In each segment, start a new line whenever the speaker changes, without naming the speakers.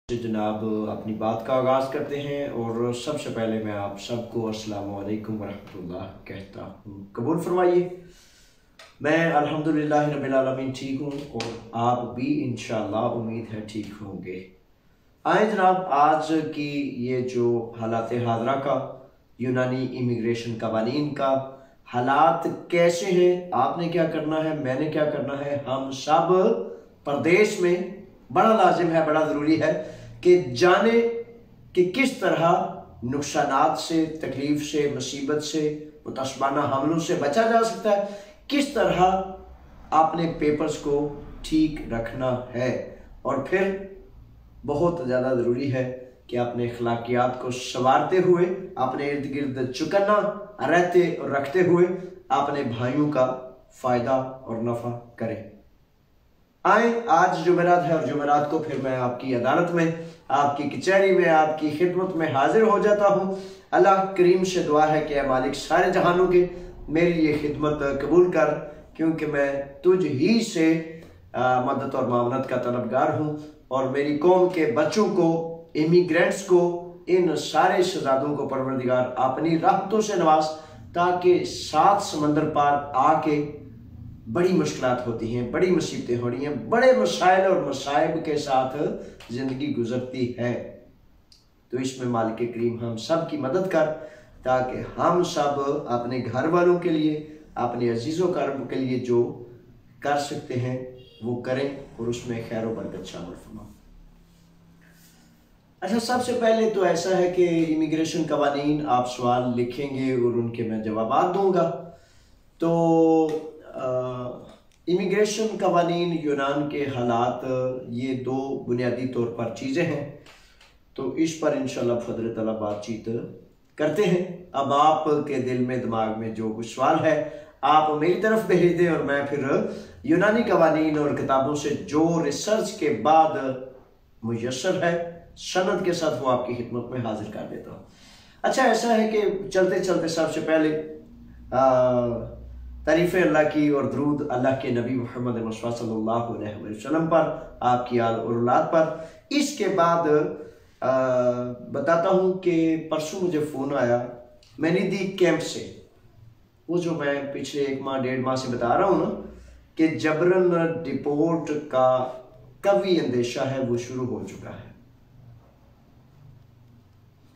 जनाब अपनी बात का आगाज़ करते हैं और सबसे पहले मैं आप सबको अस्सलाम वालेकुम वरहमतुल्लाह कहता हूँ। कबूल फरमाइए। मैं अल्हम्दुलिल्लाह रब्बिल आलमीन ठीक हूँ और आप भी इंशाअल्लाह उम्मीद है ठीक होंगे। आए जनाब, आज की ये जो हालात हाज़रा का, यूनानी इमिग्रेशन कवानीन का हालात कैसे हैं, आपने क्या करना है, मैंने क्या करना है, हम सब प्रदेश में बड़ा लाजिम है, बड़ा ज़रूरी है कि जाने कि किस तरह नुकसानात से, तकलीफ से, मुसीबत से, मुतशबाना हमलों से बचा जा सकता है, किस तरह आपने पेपर्स को ठीक रखना है। और फिर बहुत ज़्यादा ज़रूरी है कि अपने अखलाकियात को संवारते हुए, अपने इर्द गिर्द चुकन्ना रहते और रखते हुए अपने भाइयों का फ़ायदा और नफ़ा करें। आए, आज जुमेरात है और जुमेरात को फिर मैं आपकी अदालत में, आपकी कचहरी में, आपकी खिदमत में हाजिर हो जाता हूँ। अल्लाह करीम से दुआ है कि मालिक सारे जहानों के मेरी ये खिदमत कबूल कर, क्योंकि मैं तुझ ही से मदद और मामनत का तलबगार हूँ। और मेरी कौम के बच्चों को, इमिग्रेंट्स को, इन सारे शहजादों को परवरदिगार अपनी रहमतों से नवाज, ताकि 7 समंदर पार आके बड़ी मुश्किलात होती हैं, बड़ी मुसीबतें हो रही हैं, बड़े मसाइल और मसाइब के साथ ज़िंदगी गुजरती है। तो इसमें मालिक करीम हम सब की मदद कर, ताकि हम सब अपने घर वालों के लिए, अपने अजीज़ों करब के लिए जो कर सकते हैं वो करें और उसमें खैर व बरकत शामिल फरमा। अच्छा, सबसे पहले तो ऐसा है कि इमिग्रेशन कवानीन, आप सवाल लिखेंगे और उनके मैं जवाब दूंगा। तो इमिग्रेशन कवानीन, यूनान के हालात, ये 2 बुनियादी तौर पर चीज़ें हैं। तो इस पर इंशाल्लाह फजल तला बातचीत करते हैं। अब आपके दिल में, दिमाग में जो कुछ सवाल है आप मेरी तरफ भेज दें और मैं फिर यूनानी कवानीन और किताबों से जो रिसर्च के बाद मुयस्सर है सनद के साथ वो आपकी खिदमत में हाजिर कर देता हूँ। अच्छा, ऐसा है कि चलते चलते सबसे पहले तारीफ़ अल्लाह की और दरूद अल्लाह के नबी मोहम्मद मुस्तफ़ा सल्लल्लाहु अलैहि वसल्लम पर, आपकी आल और औलाद पर। इसके बाद बताता हूँ कि परसों मुझे फ़ोन आया मैनिदी कैंप से, वो जो मैं पिछले 1 माह 1.5 माह से बता रहा हूँ ना कि जबरन डिपोर्ट का कभी अंदेशा है, वो शुरू हो चुका है।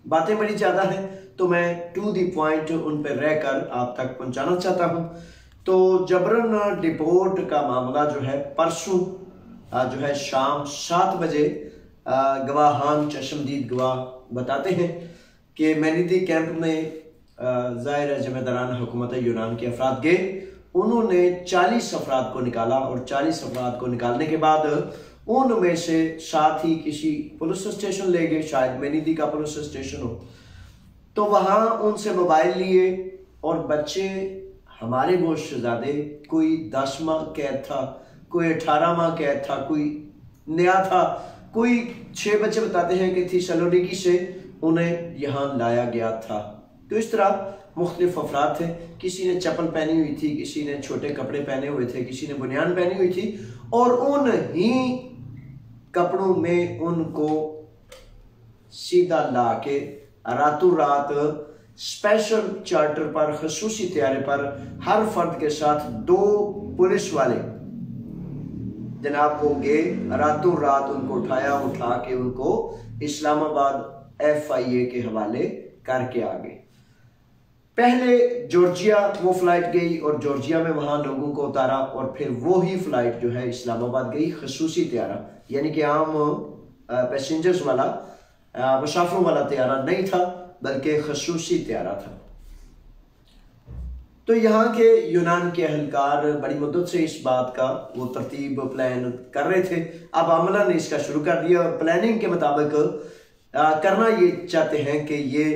बातें बड़ी ज़्यादा हैं तो मैं टू दी पॉइंट उन पर रहकर आप तक पहुंचाना चाहता हूं। तो जबरन डिपोर्ट का मामला जो है परसों जो है शाम 7 बजे गवाहान, चश्मदीद गवाह बताते हैं कि मैनिदी कैंप में ज़ाहिर ज़िम्मेदारान हुकूमत यूनान के अफराद गए। उन्होंने 40 अफराद को निकाला और 40 अफराद को निकालने के बाद उनमें से साथ ही किसी पुलिस स्टेशन ले गए, शायद मैनिदी का पुलिस स्टेशन हो। तो वहाँ उनसे मोबाइल लिए और बच्चे, हमारे वो शहजादे, कोई 10 माह कैद था, कोई 18 माह कैद था, कोई नया था, कोई 6 बच्चे बताते हैं कि थिस्सलुनीकि से उन्हें यहाँ लाया गया था। तो इस तरह मुख्तलिफ अफराद थे। किसी ने चप्पल पहनी हुई थी, किसी ने छोटे कपड़े पहने हुए थे, किसी ने बुनियान पहनी हुई थी और उन ही कपड़ों में उनको सीधा ला के रातों रात स्पेशल चार्टर पर, खसूसी तैयारे पर, हर फर्द के साथ 2 पुलिस वाले जनाब वो गए, रातों रात उनको उठा के उनको इस्लामाबाद FIA के हवाले करके आ गए। पहले जॉर्जिया वो फ्लाइट गई और जॉर्जिया में वहां लोगों को उतारा और फिर वो ही फ्लाइट जो है इस्लामाबाद गई, खसूसी तैयारा, यानी कि आम पैसेंजर्स वाला, मुसाफिरों वाला तैयारा नहीं था, बल्कि खसूसी तैयारा था। तो यहाँ के यूनान के अहलकार बड़ी मुद्दत से इस बात का वो तरतीब प्लान कर रहे थे। अब अमलन इसका शुरू कर दिया और प्लानिंग के मुताबिक करना ये चाहते हैं कि ये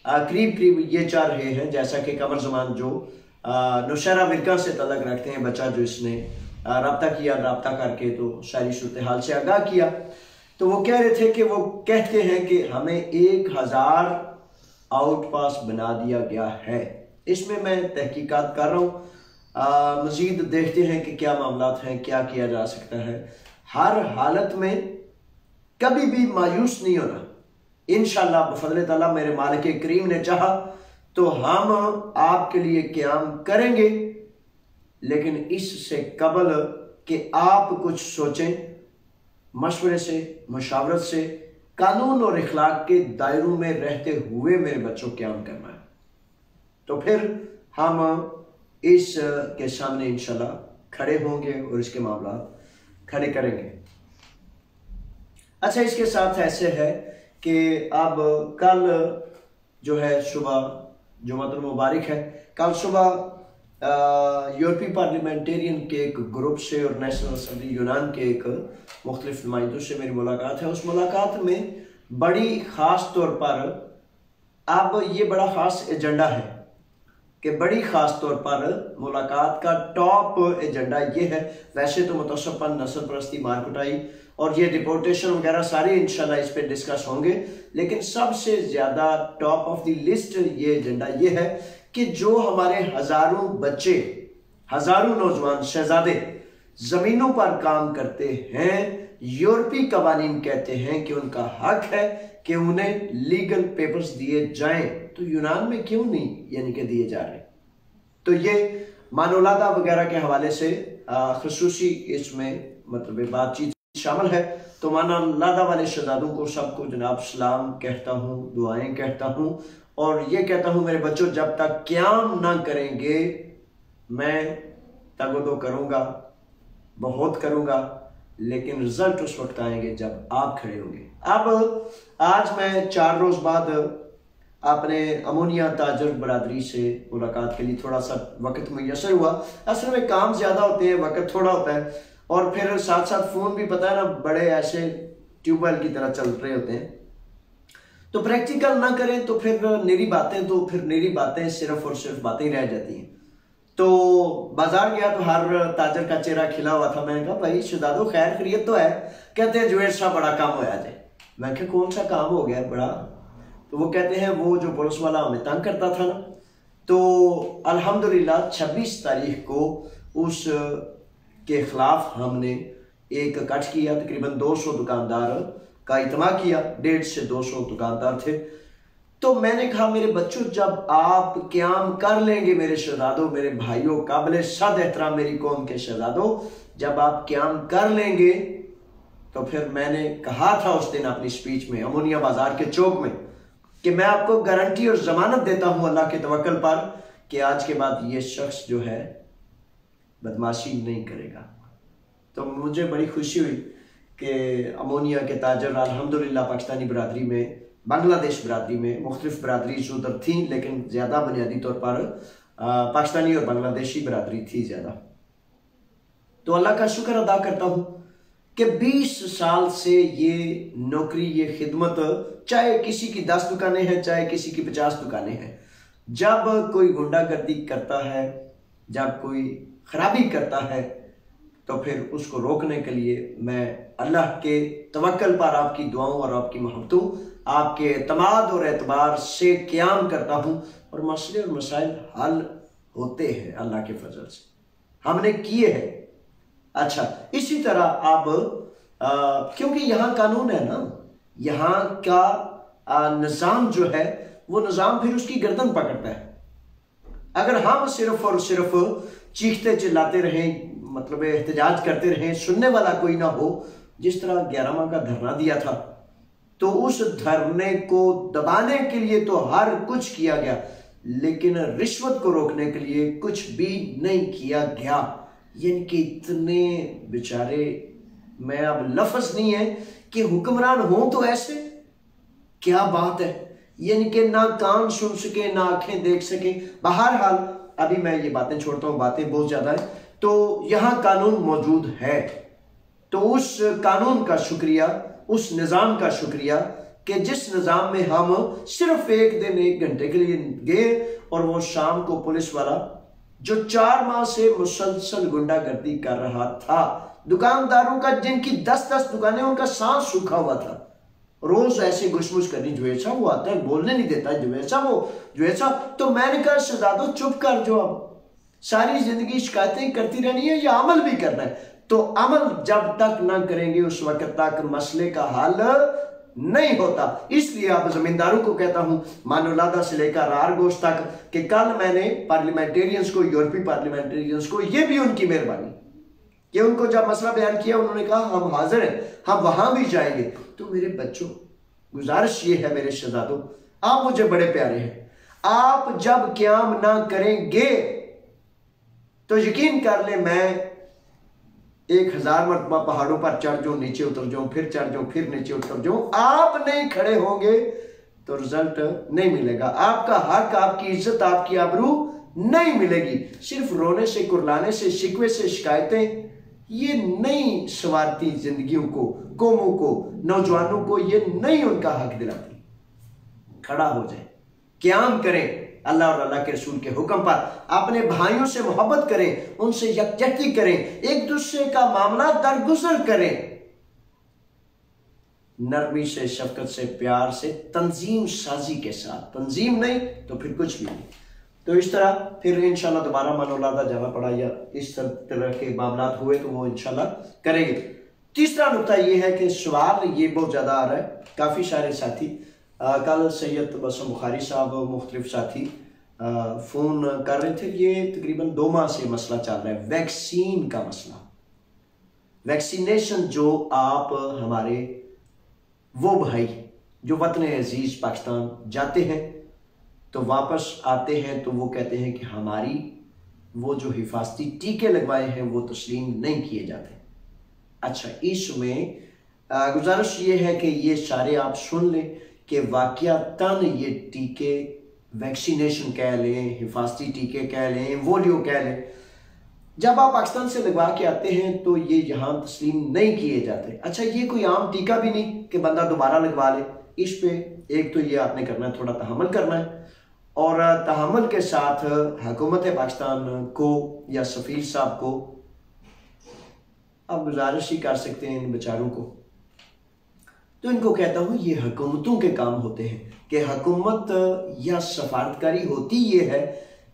करीब करीब ये चाह रहे हैं, जैसा कि कमर जमान जो नौशहरा विरका से तल्लक रखते हैं, बच्चा जो इसने रब्ता किया, रब्ता करके तो सारी सूरत हाल से आगाह किया, तो वो कह रहे थे कि वो कहते हैं कि हमें 1000 आउटपास बना दिया गया है। इसमें मैं तहकीकात कर रहा हूँ, मजीद देखते हैं कि क्या मामलात हैं, क्या किया जा सकता है। हर हालत में कभी भी मायूस नहीं होना। इंशाअल्लाह बफज़ल ताला मेरे मालिक करीम ने चाहा तो हम आपके लिए क़याम करेंगे, लेकिन इससे कबल कि आप कुछ सोचें, मशवरे से, मशावरत से, कानून और इखलाक के दायरों में रहते हुए मेरे बच्चों क़याम करना है, तो फिर हम इस के सामने इंशाल्लाह खड़े होंगे और इसके मामला खड़े करेंगे। अच्छा, इसके साथ ऐसे है कि अब कल जो है सुबह जुमातुल मुबारक है, कल सुबह यूरोपीय पार्लियामेंटेरियन के एक ग्रुप से और नेशनल असम्बली यूनान के एक मुख्तलिफ नुमाइंदों से मेरी मुलाकात है। उस मुलाकात में बड़ी ख़ास तौर पर अब ये बड़ा ख़ास एजेंडा है कि बड़ी ख़ास तौर पर मुलाकात का टॉप एजेंडा ये है। वैसे तो मुतशब्बन, नस्ल परस्ती, मार कुटाई और ये डिपोर्टेशन वगैरह सारे इंशाल्लाह इस पे डिस्कस होंगे, लेकिन सबसे ज़्यादा टॉप ऑफ द लिस्ट ये एजेंडा ये है कि जो हमारे हज़ारों बच्चे, हज़ारों नौजवान शहजादे ज़मीनों पर काम करते हैं, यूरोपीय कवानीन कहते हैं कि उनका हक है कि उन्हें लीगल पेपर्स दिए जाएं, तो यूनान में क्यों नहीं यानी कि दिए जा रहे। तो ये मानोलादा वगैरह के हवाले से खसूसी इसमें मतलब बातचीत शामिल है। तो मानोलादा वाले शहजादों को सबको जनाब सलाम कहता हूँ, दुआएं कहता हूँ और ये कहता हूँ मेरे बच्चों, जब तक क़याम ना करेंगे मैं तगदो करूँगा, बहुत करूँगा, लेकिन रिजल्ट उस वक्त आएंगे जब आप खड़े होंगे। अब आज मैं 4 रोज़ बाद अपने अमोनिया ताजर बरादरी से मुलाकात के लिए थोड़ा सा वक्त मुयसर हुआ। असल में काम ज़्यादा होते हैं, वक्त थोड़ा होता है, और फिर साथ साथ फ़ोन भी पता है ना बड़े ऐसे ट्यूबवेल की तरह चल रहे होते हैं, तो प्रैक्टिकल ना करें तो फिर निरी बातें, तो फिर निरी बातें सिर्फ और सिर्फ बातें ही रह जाती हैं। तो बाजार गया तो हर ताजर का चेहरा खिला हुआ था। मैंने कहा भाई शहजादो खैर खैरियत तो है? कहते हैं जुबैर साहब बड़ा काम होया जाए। मैं कहा कौन सा काम हो गया बड़ा? तो वो कहते हैं वो जो पुलिस वाला हमें तंग करता था ना, तो अल्हम्दुलिल्लाह 26 तारीख को उस के खिलाफ हमने एक इकट्ठ किया, तकरीबन 200 दुकानदार का इज्तिमा किया, 150 से 200 दुकानदार थे। तो मैंने कहा मेरे बच्चों, जब आप क़याम कर लेंगे मेरे शहजादों, मेरे भाइयों, काबिल सद एहतराम मेरी कौम के शहजादों, जब आप क़याम कर लेंगे तो फिर मैंने कहा था उस दिन अपनी स्पीच में अमोनिया बाजार के चौक में कि मैं आपको गारंटी और जमानत देता हूं अल्लाह के तवक्कल पर कि आज के बाद ये शख्स जो है बदमाशी नहीं करेगा। तो मुझे बड़ी खुशी हुई कि अमोनिया के ताजर अल्हम्दुलिल्लाह पाकिस्तानी बरादरी में, बांग्लादेश बरादरी में, मुख्तलिफ बरादरी उधर थी, लेकिन ज़्यादा बुनियादी तौर पर पाकिस्तानी और बांग्लादेशी बरादरी थी ज़्यादा। तो अल्लाह का शुक्र अदा करता हूँ कि 20 साल से ये नौकरी, ये खिदमत, चाहे किसी की 10 दुकानें हैं, चाहे किसी की 50 दुकानें हैं, जब कोई गुंडागर्दी करता है, जब कोई खराबी करता है, तो फिर उसको रोकने के लिए मैं अल्लाह के तवक्कल पर, आपकी दुआओं और आपकी मोहब्बतों, आपके एतमाद और एतबार से क़याम करता हूँ और मसले और मसाइल हल होते हैं अल्लाह के फजल से, हमने किए हैं। अच्छा, इसी तरह अब क्योंकि यहाँ कानून है ना, यहाँ का निज़ाम जो है वो निज़ाम फिर उसकी गर्दन पकड़ता है। अगर हम सिर्फ और सिर्फ चीखते चिल्लाते रहें, मतलब एहतजाज करते रहें, सुनने वाला कोई ना हो, जिस तरह 11 माह का धरना दिया था, तो उस धरने को दबाने के लिए तो हर कुछ किया गया, लेकिन रिश्वत को रोकने के लिए कुछ भी नहीं किया गया। यानी कि इतने बेचारे, मैं अब लफ्ज नहीं है कि हुक्मरान हो तो ऐसे, क्या बात है, यानी कि ना कान सुन सके, ना आंखें देख सके। बहरहाल अभी मैं ये बातें छोड़ता हूँ, बातें बहुत ज्यादा है। तो यहाँ कानून मौजूद है, तो उस कानून का शुक्रिया, उस निज़ाम का शुक्रिया कि जिस निज़ाम में हम सिर्फ एक दिन 1 घंटे के लिए गए और वो शाम को पुलिस वाला जो 4 माह से मुसलसल गुंडागर्दी कर रहा था, दुकानदारों का, जिनकी 10-10 दुकानें, उनका सांस सूखा हुआ था, रोज ऐसे घुसमुस करनी, जुबैर साहब वो आता है बोलने नहीं देता, जुबैर साहब वो, जुबैर साहब। तो मैंने कहा शहजादो चुप कर, जो अब सारी जिंदगी शिकायतें करती रहनी है या अमल भी करना है? तो अमल जब तक ना करेंगे उस वक्त तक मसले का हल नहीं होता। इसलिए अब जमींदारों को कहता हूं, मानोलादा से लेकर आरगोश तक, कि कल मैंने पार्लियामेंटेरियंस को, यूरोपीय पार्लियामेंटेरियंस को, यह भी उनकी मेहरबानी कि उनको जब मसला बयान किया उन्होंने कहा हम हाजिर हैं, हम वहां भी जाएंगे। तो मेरे बच्चों, गुजारिश ये है मेरे शहजादों, आप मुझे बड़े प्यारे हैं, आप जब क्याम ना करेंगे तो यकीन कर ले मैं 1000 मरतबा पहाड़ों पर चढ़ जाऊं, नीचे उतर जाऊं, फिर चढ़ जाऊं, फिर नीचे उतर जाऊं, आप नहीं खड़े होंगे तो रिजल्ट नहीं मिलेगा। आपका हक, आपकी इज्जत, आपकी आबरू नहीं मिलेगी। सिर्फ रोने से, कुरलाने से, शिकवे से, शिकायतें ये नहीं सवारती जिंदगियों को, कौमों को, नौजवानों को, ये नहीं उनका हक दिलाती। खड़ा हो जाए, क़याम करें अल्लाह और अल्लाह के रसूल के हुक्म पर, अपने भाइयों से मोहब्बत करें, उनसे यकजहती करें, एक दूसरे का मामला दरगुजर करें, नरमी से, शफकत से, प्यार से, तंजीम साजी के साथ। तंजीम नहीं तो फिर कुछ भी नहीं। तो इस तरह फिर इंशाल्लाह दोबारा मानोलादा जाना पड़ा या इस तरह के मामला हुए तो वो इंशाल्लाह करेंगे। तीसरा नुकता ये है कि सवाल ये बहुत ज्यादा आ रहा है, काफी सारे साथी, कल सैयद बसम बुखारी साहब और मुख्तलिफ साथी फोन कर रहे थे। ये तकरीबन 2 माह से मसला चल रहा है, वैक्सीन का मसला। वैक्सीनेशन, जो आप हमारे वो भाई जो वतन अजीज पाकिस्तान जाते हैं तो वापस आते हैं तो वो कहते हैं कि हमारी वो जो हिफाजती टीके लगवाए हैं वो तस्लीम नहीं किए जाते। अच्छा, इसमें गुजारिश ये है कि ये सारे आप सुन लें कि वाकयातन ये टीके, वैक्सीनेशन कह लें, हिफाजती टीके कह लें, वोलियो कह लें, जब आप पाकिस्तान से लगवा के आते हैं तो ये यहाँ तस्लीम नहीं किए जाते। अच्छा, ये कोई आम टीका भी नहीं कि बंदा दोबारा लगवा ले। इस पे एक तो ये आपने करना है, थोड़ा तहम्मुल करना है, और तहम्मुल के साथ हुकूमत पाकिस्तान को या सफीर साहब को आप गुजारिश ही कर सकते हैं इन बेचारों को। तो इनको कहता हूं, ये हुकूमतों के काम होते हैं कि हुकूमत या सफारतकारी होती ये है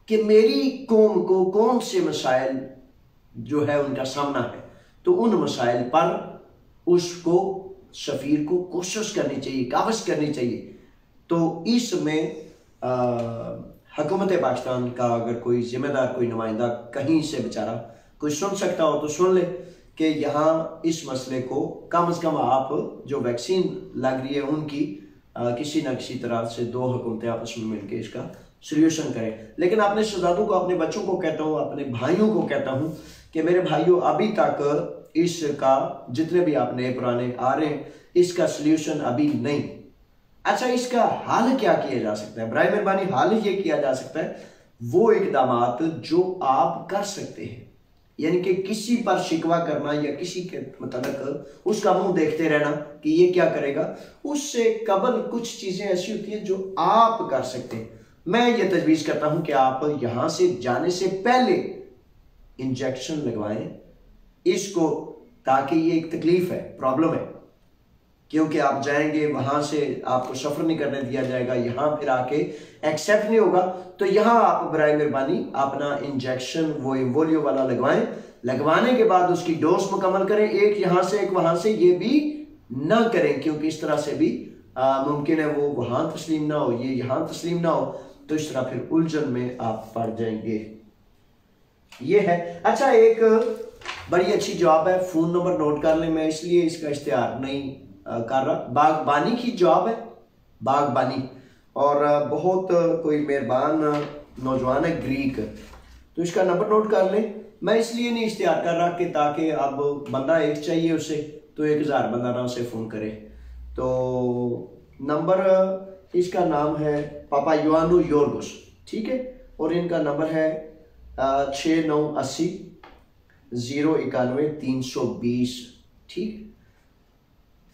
कि मेरी कौम को कौन से मसाइल जो है उनका सामना है, तो उन मसाइल पर उसको सफीर को कोशिश करनी चाहिए, कावश करनी चाहिए। तो इसमें हुकूमत पाकिस्तान का अगर कोई जिम्मेदार, कोई नुमाइंदा कहीं से बेचारा कोई सुन सकता हो तो सुन ले कि यहाँ इस मसले को कम से कम आप जो वैक्सीन लग रही है उनकी किसी ना किसी तरह से 2 हुकूमतें आपस में मिलकर इसका सोल्यूशन करें। लेकिन अपने शहजादों को, अपने बच्चों को कहता हूँ, अपने भाइयों को कहता हूँ कि मेरे भाइयों, अभी तक इसका जितने भी आप नए पुराने आ रहे हैं, इसका सोल्यूशन अभी नहीं। अच्छा, इसका हल क्या किया जा सकता है? बराए मेहरबानी हल ये किया जा सकता है वो इकदामात जो आप कर सकते हैं, यानी कि किसी पर शिकवा करना या किसी के मतलब उसका मुंह देखते रहना कि ये क्या करेगा, उससे कबल कुछ चीजें ऐसी होती हैं जो आप कर सकते हैं। मैं ये तजवीज़ करता हूं कि आप यहां से जाने से पहले इंजेक्शन लगवाएं इसको, ताकि ये एक तकलीफ है, प्रॉब्लम है, क्योंकि आप जाएंगे वहां से आपको सफर नहीं करने दिया जाएगा, यहां फिर आके एक्सेप्ट नहीं होगा। तो यहां आप बराए मेहरबानी अपना इंजेक्शन वो वोलियो वाला लगवाएं। लगवाने के बाद उसकी डोज मुकम्मल करें, एक यहां से एक वहां से, ये भी ना करें क्योंकि इस तरह से भी मुमकिन है वो वहां तस्लीम ना हो, ये यहां तस्लीम ना हो, तो इस तरह फिर उलझन में आप पड़ जाएंगे। ये है। अच्छा, एक बड़ी अच्छी जॉब है, फोन नंबर नोट कर लें, मैं इसलिए इसका इश्तिहार नहीं कर रहा। बागबानी की जॉब है, बागबानी, और बहुत कोई मेहरबान नौजवान है ग्रीक, तो इसका नंबर नोट कर लें। मैं इसलिए नहीं इश्तिहार कर रहा कि ताकि अब बंदा एक चाहिए उसे तो 1000 बंदा ना उसे फ़ोन करे। तो नंबर, इसका नाम है पापा योआनु योर्गोस, ठीक है, और इनका नंबर है 6980 091 320, ठीक,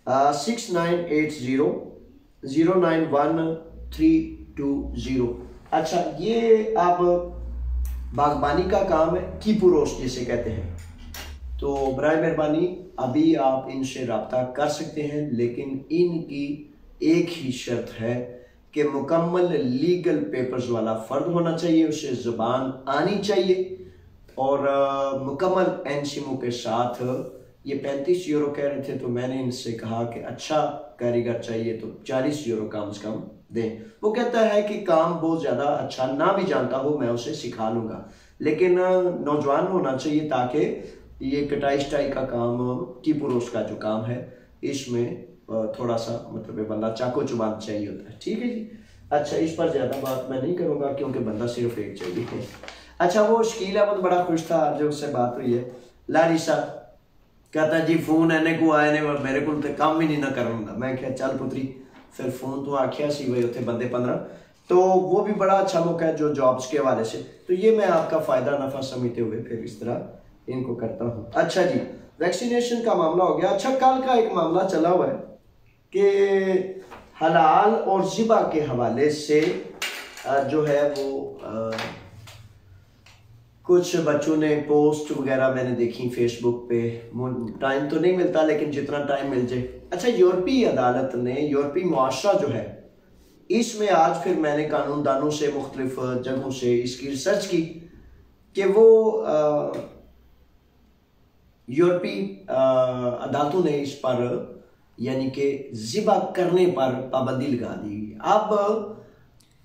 6980 091 320। अच्छा, ये अब बागबानी का काम है, कीपुरोस जिसे कहते हैं। तो बराए मेहरबानी अभी आप इनसे रब्ता कर सकते हैं, लेकिन इनकी एक ही शर्त है कि मुकम्मल लीगल पेपर्स वाला फर्द होना चाहिए, उसे जुबान आनी चाहिए, और मुकम्मल एनशिमो के साथ ये 35 यूरो कह रहे थे। तो मैंने इनसे कहा कि अच्छा कारीगर चाहिए तो 40 यूरो कम से कम दें। वो कहता है कि काम बहुत ज़्यादा अच्छा ना भी जानता हो मैं उसे सिखा लूँगा, लेकिन नौजवान होना चाहिए ताकि ये कटाई स्टाई का काम, की पुरुष का जो काम है इसमें थोड़ा सा मतलब ये बंदा चाको चुबान चाहिए होता है। ठीक है जी। अच्छा, इस पर ज़्यादा बात मैं नहीं करूँगा क्योंकि बंदा सिर्फ एक चाहिए है। अच्छा, वो शकील अहमद बड़ा खुश था जो उससे बात हुई है। लारिसा कहता जी फोन एने को आए ने मेरे को तो काम ही नहीं ना करूँगा। मैं क्या चल पुत्री फिर फोन तो आखिया सी वही उतने बंदे 15, तो वो भी बड़ा अच्छा मौका है जो जॉब्स के हवाले से। तो ये मैं आपका फ़ायदा नफ़ा समझते हुए फिर इस तरह इनको करता हूँ। अच्छा जी, वैक्सीनेशन का मामला हो गया। अच्छा, कल का एक मामला चला हुआ है कि हलाल और ज़िबा के हवाले से जो है वो कुछ बच्चों ने पोस्ट वगैरह मैंने देखी फेसबुक पे। टाइम तो नहीं मिलता लेकिन जितना टाइम मिल जाए। अच्छा, यूरोपीय अदालत ने, यूरोपीय मुआशरा जो है इसमें आज फिर मैंने कानूनदानों से मुख्तलिफ जगहों से इसकी रिसर्च की कि वो यूरोपीय अदालतों ने इस पर यानी कि ज़िबा करने पर पाबंदी लगा दी। अब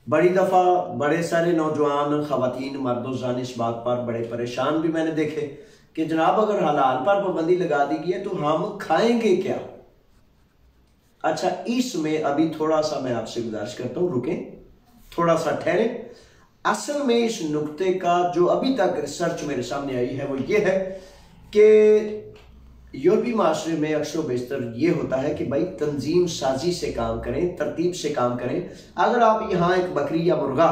बड़ी दफ़ा बड़े सारे नौजवान ख़वातीन मर्दो ज़ान इस बात पर बड़े परेशान भी मैंने देखे कि जनाब अगर हलाल पर पाबंदी लगा दी गई है तो हम खाएंगे क्या। अच्छा, इसमें अभी थोड़ा सा मैं आपसे गुजारिश करता हूँ, रुकें थोड़ा सा ठहरें। असल में इस नुक्ते का जो अभी तक रिसर्च मेरे सामने आई है वो ये है कि यूरोपीय माशरे में अक्सर बेशतर ये होता है कि भाई तंजीम साजी से काम करें, तरतीब से काम करें। अगर आप यहाँ एक बकरी या मुर्गा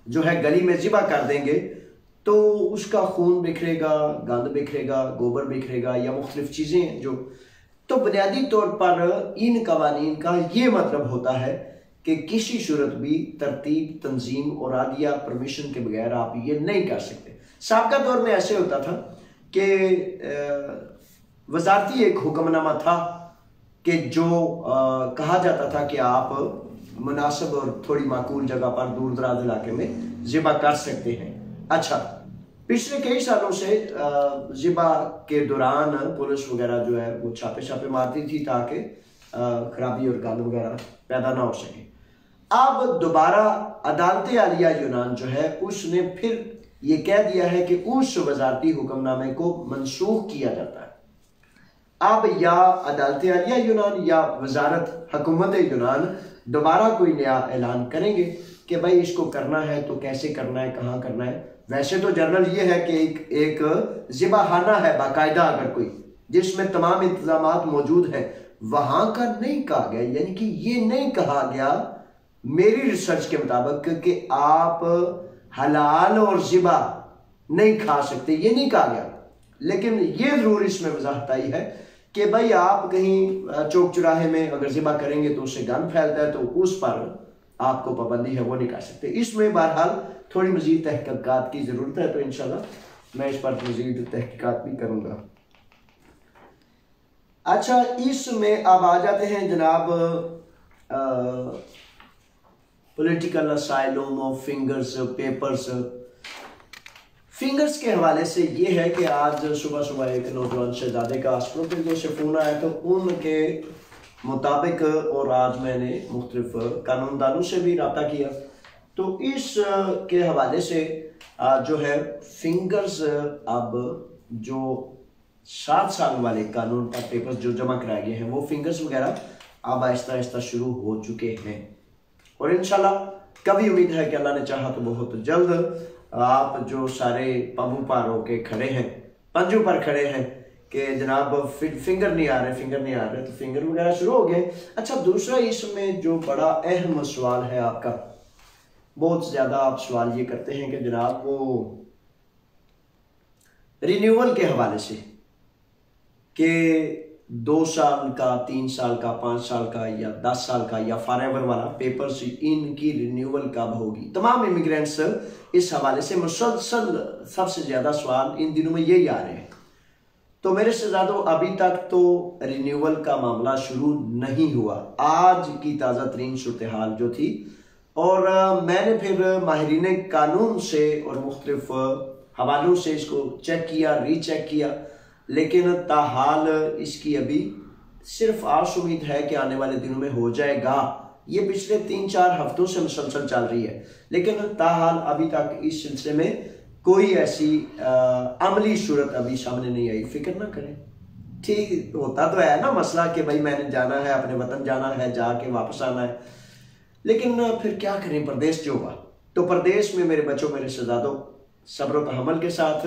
जो है गली में ज़िबा कर देंगे तो उसका खून बिखरेगा, गंद बिखरेगा, गोबर बिखरेगा या मुख्तलिफ चीज़ें जो, तो बुनियादी तौर पर इन कवानीन का ये मतलब होता है कि किसी सूरत भी तरतीब, तंजीम और आदिया परमिशन के बगैर आप ये नहीं कर सकते। साबका दौर में ऐसे होता था कि वजारती एक हुक्मनामा था कि जो कहा जाता था कि आप मुनासिब और थोड़ी माकूल जगह पर दूर दराज इलाके में ज़िबा कर सकते हैं। अच्छा, पिछले कई सालों से ज़िबा के दौरान पुलिस वगैरह जो है वो छापे मारती थी ताकि खराबी और गंद वगैरह पैदा ना हो सके। अब दोबारा अदालत आलिया यूनान जो है उसने फिर ये कह दिया है कि उस वजारती हुक्मनामे को मनसूख किया जाता है। अब या अदालत आलिया यूनान या वजारत हुकूमत यूनान दोबारा कोई नया ऐलान करेंगे कि भाई इसको करना है तो कैसे करना है, कहाँ करना है। वैसे तो जनरल ये है कि एक ज़िबाखाना है बाकायदा, अगर कोई जिसमें तमाम इंतजामात मौजूद हैं, वहां का नहीं कहा गया। यानी कि ये नहीं कहा गया मेरी रिसर्च के मुताबिक कि आप हलाल और ज़िबा नहीं खा सकते, ये नहीं कहा गया। लेकिन ये जरूर इसमें वजाहत आई है कि भाई आप कहीं चौक चौराहे में अगर ज़िबा करेंगे तो उससे गंद फैलता है, तो उस पर आपको पाबंदी है, वो नहीं कर सकते। इसमें बहरहाल थोड़ी मजीद तहकीकात की जरूरत है, तो इंशाल्लाह मैं इस पर मजीद तहकीकात भी करूंगा। अच्छा, इसमें अब आ जाते हैं जनाब political asylum of fingers papers. Fingers के हवाले से ये है कि आज सुबह सुबह एक नौजवान शहजादे का अस्पताल से फोन आया, तो उनके मुताबिक और आज मैंने मुख्तलिफ कानूनदानों से भी रब्ता किया, तो इस के हवाले से जो है फिंगर्स अब जो 7 साल वाले कानून का पेपर्स जो जमा कराए गए हैं वो फिंगर्स वगैरह अब आहिस्ता आहिस्ता शुरू हो चुके हैं। और इंशाल्लाह कभी उम्मीद है कि अल्लाह ने चाहा तो बहुत जल्द आप जो सारे पंजों पर होके खड़े हैं, पंजों पर खड़े हैं कि जनाब फिंगर नहीं आ रहे, तो फिंगर वगैरह शुरू हो गए। अच्छा, दूसरा इसमें जो बड़ा अहम सवाल है आपका, बहुत ज़्यादा आप सवाल ये करते हैं कि जनाब वो रिन्यूअल के हवाले से कि 2 साल का, 3 साल का, 5 साल का या 10 साल का या फॉरएवर वाला पेपर्स, इनकी रिन्यूअल कब होगी। तमाम इमिग्रेंट्स इस हवाले से मुसलसल सबसे ज़्यादा सवाल इन दिनों में यही आ रहे हैं। तो मेरे शहजादों, अभी तक तो रिन्यूअल का मामला शुरू नहीं हुआ, आज की ताज़ा तरीन सूरत हाल जो थी। और मैंने फिर माहिरीन कानून से और मुख्तलिफ हवालों से इसको चेक किया, रीचेक किया, लेकिन ताहाल इसकी अभी सिर्फ आस उम्मीद है कि आने वाले दिनों में हो जाएगा। ये पिछले 3-4 हफ्तों से मुसलसल चल रही है, लेकिन ताहाल अभी तक इस सिलसिले में कोई ऐसी अमली सूरत अभी सामने नहीं आई। फिक्र ना करें, ठीक होता तो है ना मसला कि भाई मैंने जाना है, अपने वतन जाना है, जाके वापस आना है, लेकिन फिर क्या करें, परदेश जो हुआ। तो परदेश में मेरे बच्चों, मेरे शहजादों, सब्र व तहम्मुल के साथ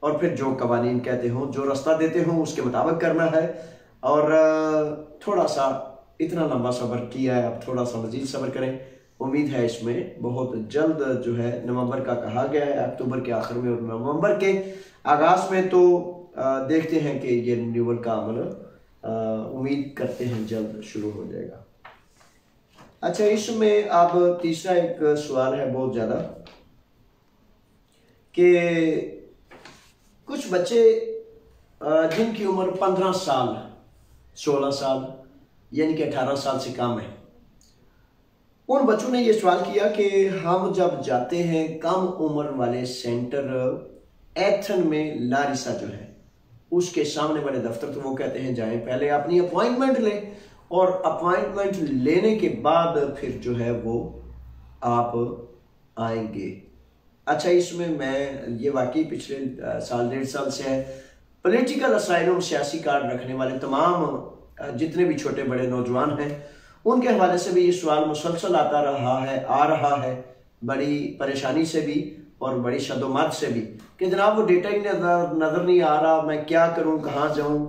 और फिर जो कवानीन कहते हो, जो रास्ता देते हो उसके मुताबिक करना है। और थोड़ा सा इतना लंबा सब्र किया है, अब थोड़ा सा मजीद सब्र करें। उम्मीद है इसमें बहुत जल्द जो है नवंबर का कहा गया है, अक्टूबर के आखिर में और नवंबर के आगाज में, तो देखते हैं कि ये रिन्यूअल का अमल उम्मीद करते हैं जल्द शुरू हो जाएगा। अच्छा, इसमें अब तीसरा एक सवाल है बहुत ज़्यादा कि कुछ बच्चे जिनकी उम्र 15 साल, 16 साल यानी कि 18 साल से कम है, उन बच्चों ने ये सवाल किया कि हम जब जाते हैं कम उम्र वाले सेंटर एथन में, लारिसा जो है उसके सामने वाले दफ्तर, तो वो कहते हैं जाएं, पहले अपनी अपॉइंटमेंट लें और अपॉइंटमेंट लेने के बाद फिर जो है वो आप आएंगे। अच्छा, इसमें मैं ये वाकई पिछले साल 1.5 साल से है, पॉलिटिकल असाइलम, सियासी कार्ड रखने वाले तमाम जितने भी छोटे बड़े नौजवान हैं, उनके हवाले से भी ये सवाल मुसलसल आता रहा है, आ रहा है, बड़ी परेशानी से भी और बड़ी शदोमत से भी, कि जनाब वो डेटा ही नज़र नहीं आ रहा, मैं क्या करूं, कहाँ जाऊं,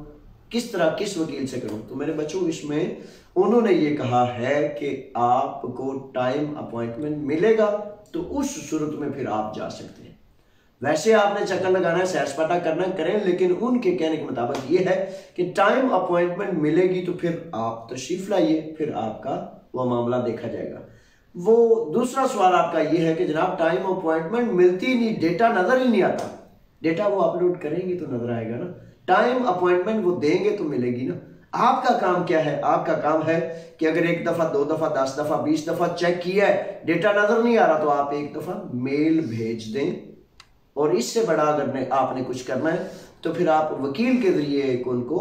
किस तरह, किस वकील से करूं। तो मेरे बच्चों, इसमें उन्होंने ये कहा है कि आपको टाइम अपॉइंटमेंट मिलेगा तो उस सूरत में फिर आप जा सकते हैं। वैसे आपने चक्कर लगाना है, सैर सपाटा करना करें, लेकिन उनके कहने के मुताबिक ये है कि टाइम अपॉइंटमेंट मिलेगी तो फिर आप तशरीफ लाइए, फिर आपका वो मामला देखा जाएगा। वो दूसरा सवाल आपका ये है कि जनाब टाइम अपॉइंटमेंट मिलती नहीं, डेटा नजर ही नहीं आता। डेटा वो अपलोड करेंगे तो नजर आएगा ना, टाइम अपॉइंटमेंट वो देंगे तो मिलेगी ना। आपका काम क्या है? आपका काम है कि अगर 1 दफा, 2 दफा, 10 दफा, 20 दफा चेक किया है, डेटा नजर नहीं आ रहा, तो आप 1 दफा मेल भेज दें। और इससे बड़ा अगर आपने कुछ करना है तो फिर आप वकील के जरिए एक उनको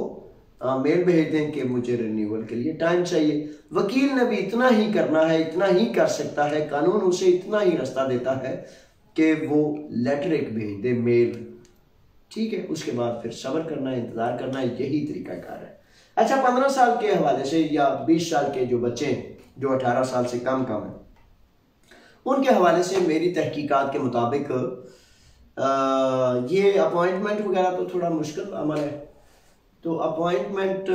मेल भेज दें कि मुझे रिन्यूअल के लिए टाइम चाहिए। वकील ने भी इतना ही करना है, इतना ही कर सकता है, कानून उसे इतना ही रास्ता देता है कि वो लेटर एक भेज दे, मेल, ठीक है। उसके बाद फिर सब्र करना है, इंतजार करना है, यही तरीकाकार है। अच्छा, 15 साल के हवाले से या 20 साल के जो बच्चे जो 18 साल से कम है, उनके हवाले से मेरी तहकीकात के मुताबिक ये अपॉइंटमेंट वगैरह तो थोड़ा मुश्किल अमल है। तो अपॉइंटमेंट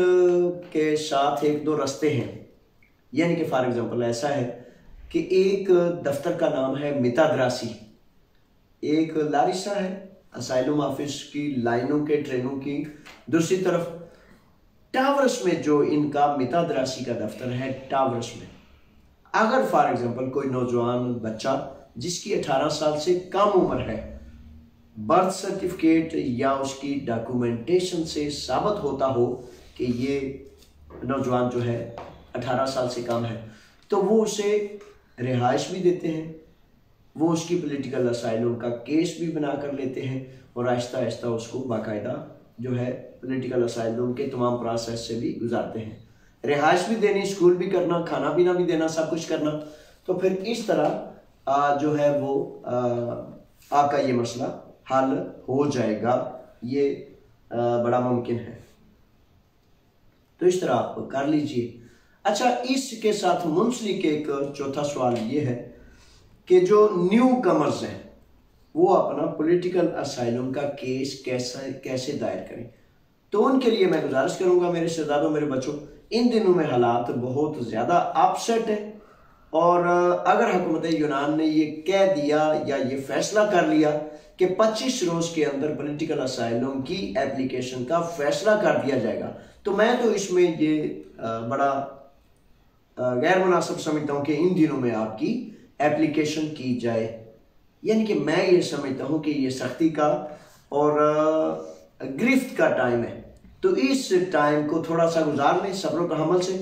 के साथ 1-2 रास्ते हैं, यानी कि फॉर एग्जांपल ऐसा है कि एक दफ्तर का नाम है मितादरासी, एक लारिसा है असाइलम ऑफिस की लाइनों के, ट्रेनों की। दूसरी तरफ टावर्स में जो इनका मितादरासी का दफ्तर है, टावर्स में अगर फॉर एग्जांपल कोई नौजवान बच्चा जिसकी 18 साल से कम उम्र है, बर्थ सर्टिफिकेट या उसकी डॉक्यूमेंटेशन से साबित होता हो कि ये नौजवान जो है 18 साल से कम है, तो वो उसे रिहाइश भी देते हैं, वो उसकी पॉलिटिकल असाइलम का केस भी बना कर लेते हैं और आहिस्ता आहिस्ता उसको बाकायदा जो है पॉलिटिकल असाइलम के तमाम प्रोसेस से भी गुजारते हैं। रिहाइश भी देनी, स्कूल भी करना, खाना पीना भी देना, सब कुछ करना। तो फिर इस तरह जो है वो आपका ये मसला हल हो जाएगा, ये बड़ा मुमकिन है। तो इस तरह आप कर लीजिए। अच्छा, इसके साथ मुंसलिक एक चौथा सवाल ये है कि जो न्यू कमर्स हैं वो अपना पॉलिटिकल असाइलम का केस कैसे दायर करें। तो उनके लिए मैं गुजारिश करूंगा मेरे शहजादों, मेरे बच्चों, इन दिनों में हालात बहुत ज़्यादा अपसेट है और अगर हुकूमत यूनान ने ये कह दिया या ये फैसला कर लिया कि 25 रोज के अंदर पॉलिटिकल असाइलम की एप्लीकेशन का फैसला कर दिया जाएगा, तो मैं तो इसमें ये बड़ा गैर मुनासिब समझता हूँ कि इन दिनों में आपकी एप्लीकेशन की जाए। यानी कि मैं ये समझता हूँ कि ये सख्ती का और गिरफ्त का टाइम है, तो इस टाइम को थोड़ा सा गुजार लें, सब्र व तहम्मुल से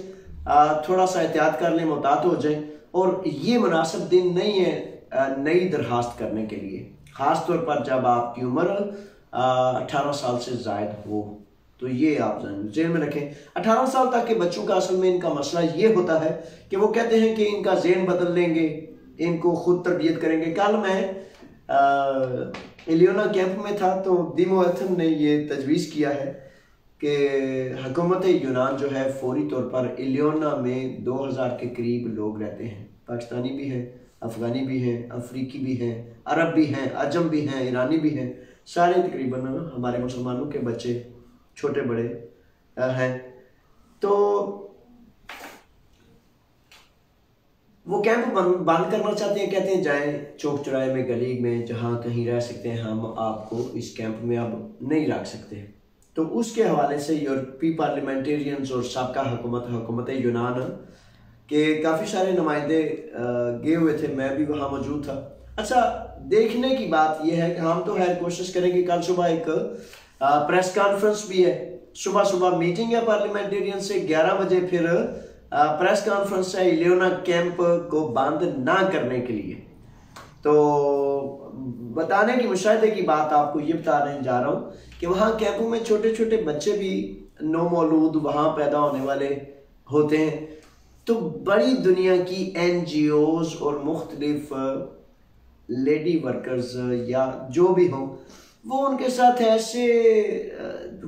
थोड़ा सा एहतियात कर लें, मुतात हो जाए। और ये मुनासिब दिन नहीं है नई दरखास्त करने के लिए। ख़ास तौर पर जब आपकी उम्र 18 साल से ज़ायद हो। तो ये आप जेल में रखें। 18 साल तक के बच्चों का असल में इनका मसला ये होता है कि वो कहते हैं कि इनका ज़हन बदल लेंगे, इनको खुद तरबियत करेंगे। कल मैं इलियोना कैंप में था तो दिमोएथन ने ये तजवीज़ किया है कि हुकूमत यूनान जो है फौरी तौर पर इलियोना में 2000 के करीब लोग रहते हैं। पाकिस्तानी भी हैं, अफ़गानी भी हैं, अफ्रीकी भी हैं, अरब भी हैं, अजम भी हैं, ईरानी भी हैं, सारे तकरीबन हमारे मुसलमानों के बच्चे छोटे बड़े हैं। तो वो कैंप बंद करना चाहते हैं, कहते हैं जाएं चौक चौराहे में, गली में, जहाँ कहीं रह सकते हैं, हम आपको इस कैंप में अब नहीं रख सकते। तो उसके हवाले से यूरोपीय पार्लियामेंटेरियंस और साबका हुकूमत यूनान के काफ़ी सारे नुमाइंदे गए हुए थे, मैं भी वहाँ मौजूद था। अच्छा, देखने की बात यह है कि हम तो है कोशिश करेंगे, कल सुबह एक प्रेस कॉन्फ्रेंस भी है, सुबह मीटिंग है पार्लियामेंटेरियन से 11 बजे, फिर प्रेस कॉन्फ्रेंस है इलियोना कैंप को बंद ना करने के लिए। तो बताने की मुशाहिदे की बात आपको ये बताने जा रहा हूँ कि वहाँ कैंपों में छोटे छोटे बच्चे भी नौ मौलूद वहाँ पैदा होने वाले होते हैं। तो बड़ी दुनिया की NGOs और मुख्तलिफ लेडी वर्कर्स या जो भी हों, वो उनके साथ ऐसे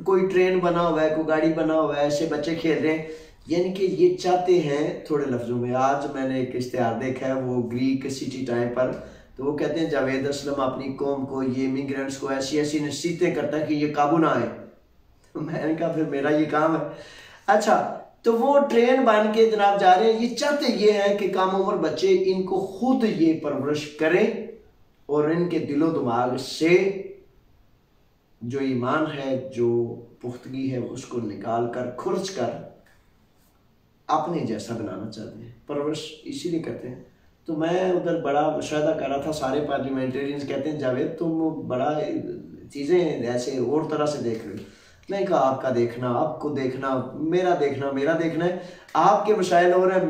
कोई ट्रेन बना हुआ है, कोई गाड़ी बना हुआ है, ऐसे बच्चे खेल रहे हैं। यानी कि ये चाहते हैं, थोड़े लफ्ज़ों में, आज मैंने एक इश्तिहार देखा है वो ग्रीक सिटी टाइम पर, तो वो कहते हैं जावेद असलम अपनी कौम को, ये इमिग्रेंट्स को ऐसी ऐसी नसीहतें करता है कि ये काबू ना आए। तो मैंने कहा फिर मेरा ये काम है। अच्छा, तो वो ट्रेन बन के जनाब जा रहे हैं। ये चाहते ये है कि कम उम्र बच्चे इनको खुद ये परवरिश करें और इनके दिलो दिमाग से जो ईमान है, जो पुख्तगी है, उसको निकाल कर खुर्च कर अपने जैसा बनाना चाहते हैं। परवरिश इसीलिए करते हैं। तो मैं उधर बड़ा मुशाहिदा कर रहा था, सारे पार्लियामेंटेरियंस कहते हैं जावेद तुम बड़ा चीज़ें ऐसे और तरह से देख रहे हो। मैंने कहा आपका देखना, आपको देखना, मेरा देखना है। आपके मसाइल और हैं,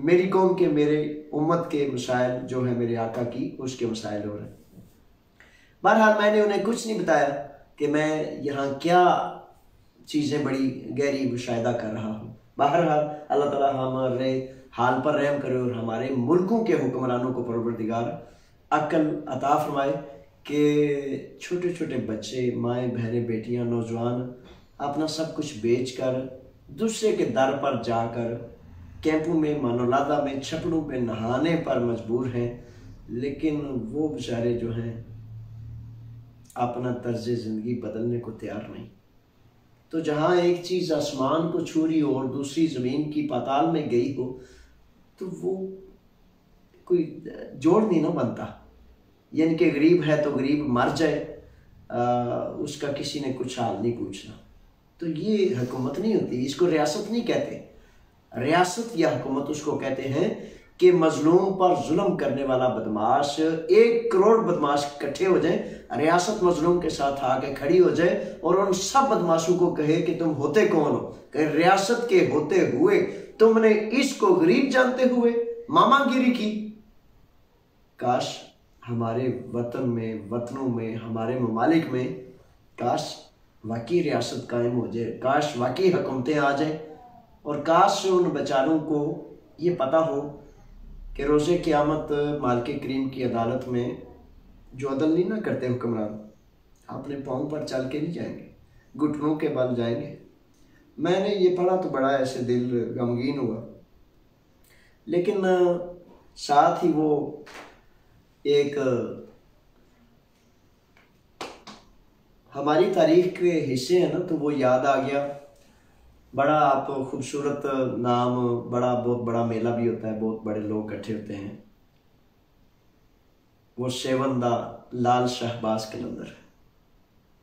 मेरी कौम के, मेरे उम्मत के मसाइल जो है मेरे आका की, उसके मसाइल और हैं। बहरहाल मैंने उन्हें कुछ नहीं बताया कि मैं यहाँ क्या चीज़ें बड़ी गहरी मुशाहिदा कर रहा हूँ। बहरहाल अल्लाह ताला हमारे हाल पर रहम करे और हमारे मुल्कों के हुक्मरानों को परवरदिगार अक्ल अता फरमाए कि छोटे छोटे बच्चे, माएँ, बहनें, बेटियाँ, नौजवान अपना सब कुछ बेचकर दूसरे के दर पर जाकर कैंपों में, मानोलादा में, छपड़ों पे नहाने पर मजबूर हैं, लेकिन वो बेचारे जो हैं अपना तर्ज ज़िंदगी बदलने को तैयार नहीं। तो जहाँ एक चीज़ आसमान को छू रही हो और दूसरी ज़मीन की पाताल में गई हो, तो वो कोई जोड़ नहीं ना बनता। यानी कि गरीब है तो गरीब मर जाए, उसका किसी ने कुछ हाल नहीं पूछना। तो ये हुकूमत नहीं होती, इसको रियासत नहीं कहते। रियासत या हुकूमत उसको कहते हैं कि मजलूम पर जुल्म करने वाला बदमाश, 1 करोड़ बदमाश इकट्ठे हो जाए, रियासत मजलूम के साथ आके खड़ी हो जाए और उन सब बदमाशों को कहे कि तुम होते कौन हो, कि रियासत के होते हुए तुमने इसको गरीब जानते हुए मामागिरी की। काश हमारे वतन में, वतनों में, हमारे ममालिक में काश वाकई रियासत कायम हो जाए, काश वाकई हुकूमतें आ जाए और काश उन बेचारों को ये पता हो कि रोज़े क़यामत मालिक करीम की अदालत में जो अदल नहीं ना करते हुक्मरान, अपने पाँव पर चल के नहीं जाएंगे, घुटनों के बल जाएंगे। मैंने ये पढ़ा तो बड़ा ऐसे दिल गमगीन हुआ, लेकिन साथ ही वो एक हमारी तारीख के हिस्से हैं ना, तो वो याद आ गया। बड़ा आप खूबसूरत नाम, बहुत बड़ा मेला भी होता है, बहुत बड़े लोग इकट्ठे होते हैं। वो सेवंदा लाल शहबाज कलंदर,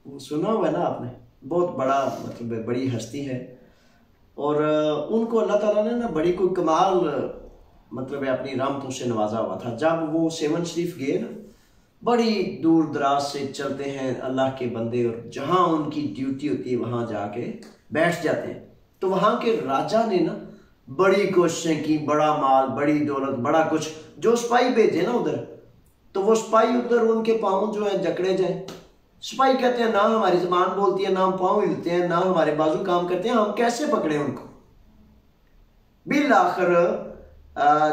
वो सुना हुआ है ना आपने, बहुत बड़ा मतलब बड़ी हस्ती है। और उनको अल्लाह ताला ने ना बड़ी कोई कमाल मतलब अपनी रहमतों से नवाजा हुआ था। जब वो सेवन शरीफ गए ना, बड़ी दूर दराज से चलते हैं अल्लाह के बंदे और जहाँ उनकी ड्यूटी होती है वहाँ जाके बैठ जाते हैं। तो वहाँ के राजा ने ना बड़ी कोशिशें की, बड़ा माल, बड़ी दौलत, बड़ा कुछ, जो सिपाही भेजे ना उधर, तो वो सिपाही उधर उनके पाँव जो है जकड़े जाए। सिपाही कहते हैं ना हमारी जुबान बोलती है, ना हम पाँव हिलते हैं, ना हमारे बाजू काम करते हैं, हम कैसे पकड़े उनको। बिल आखिर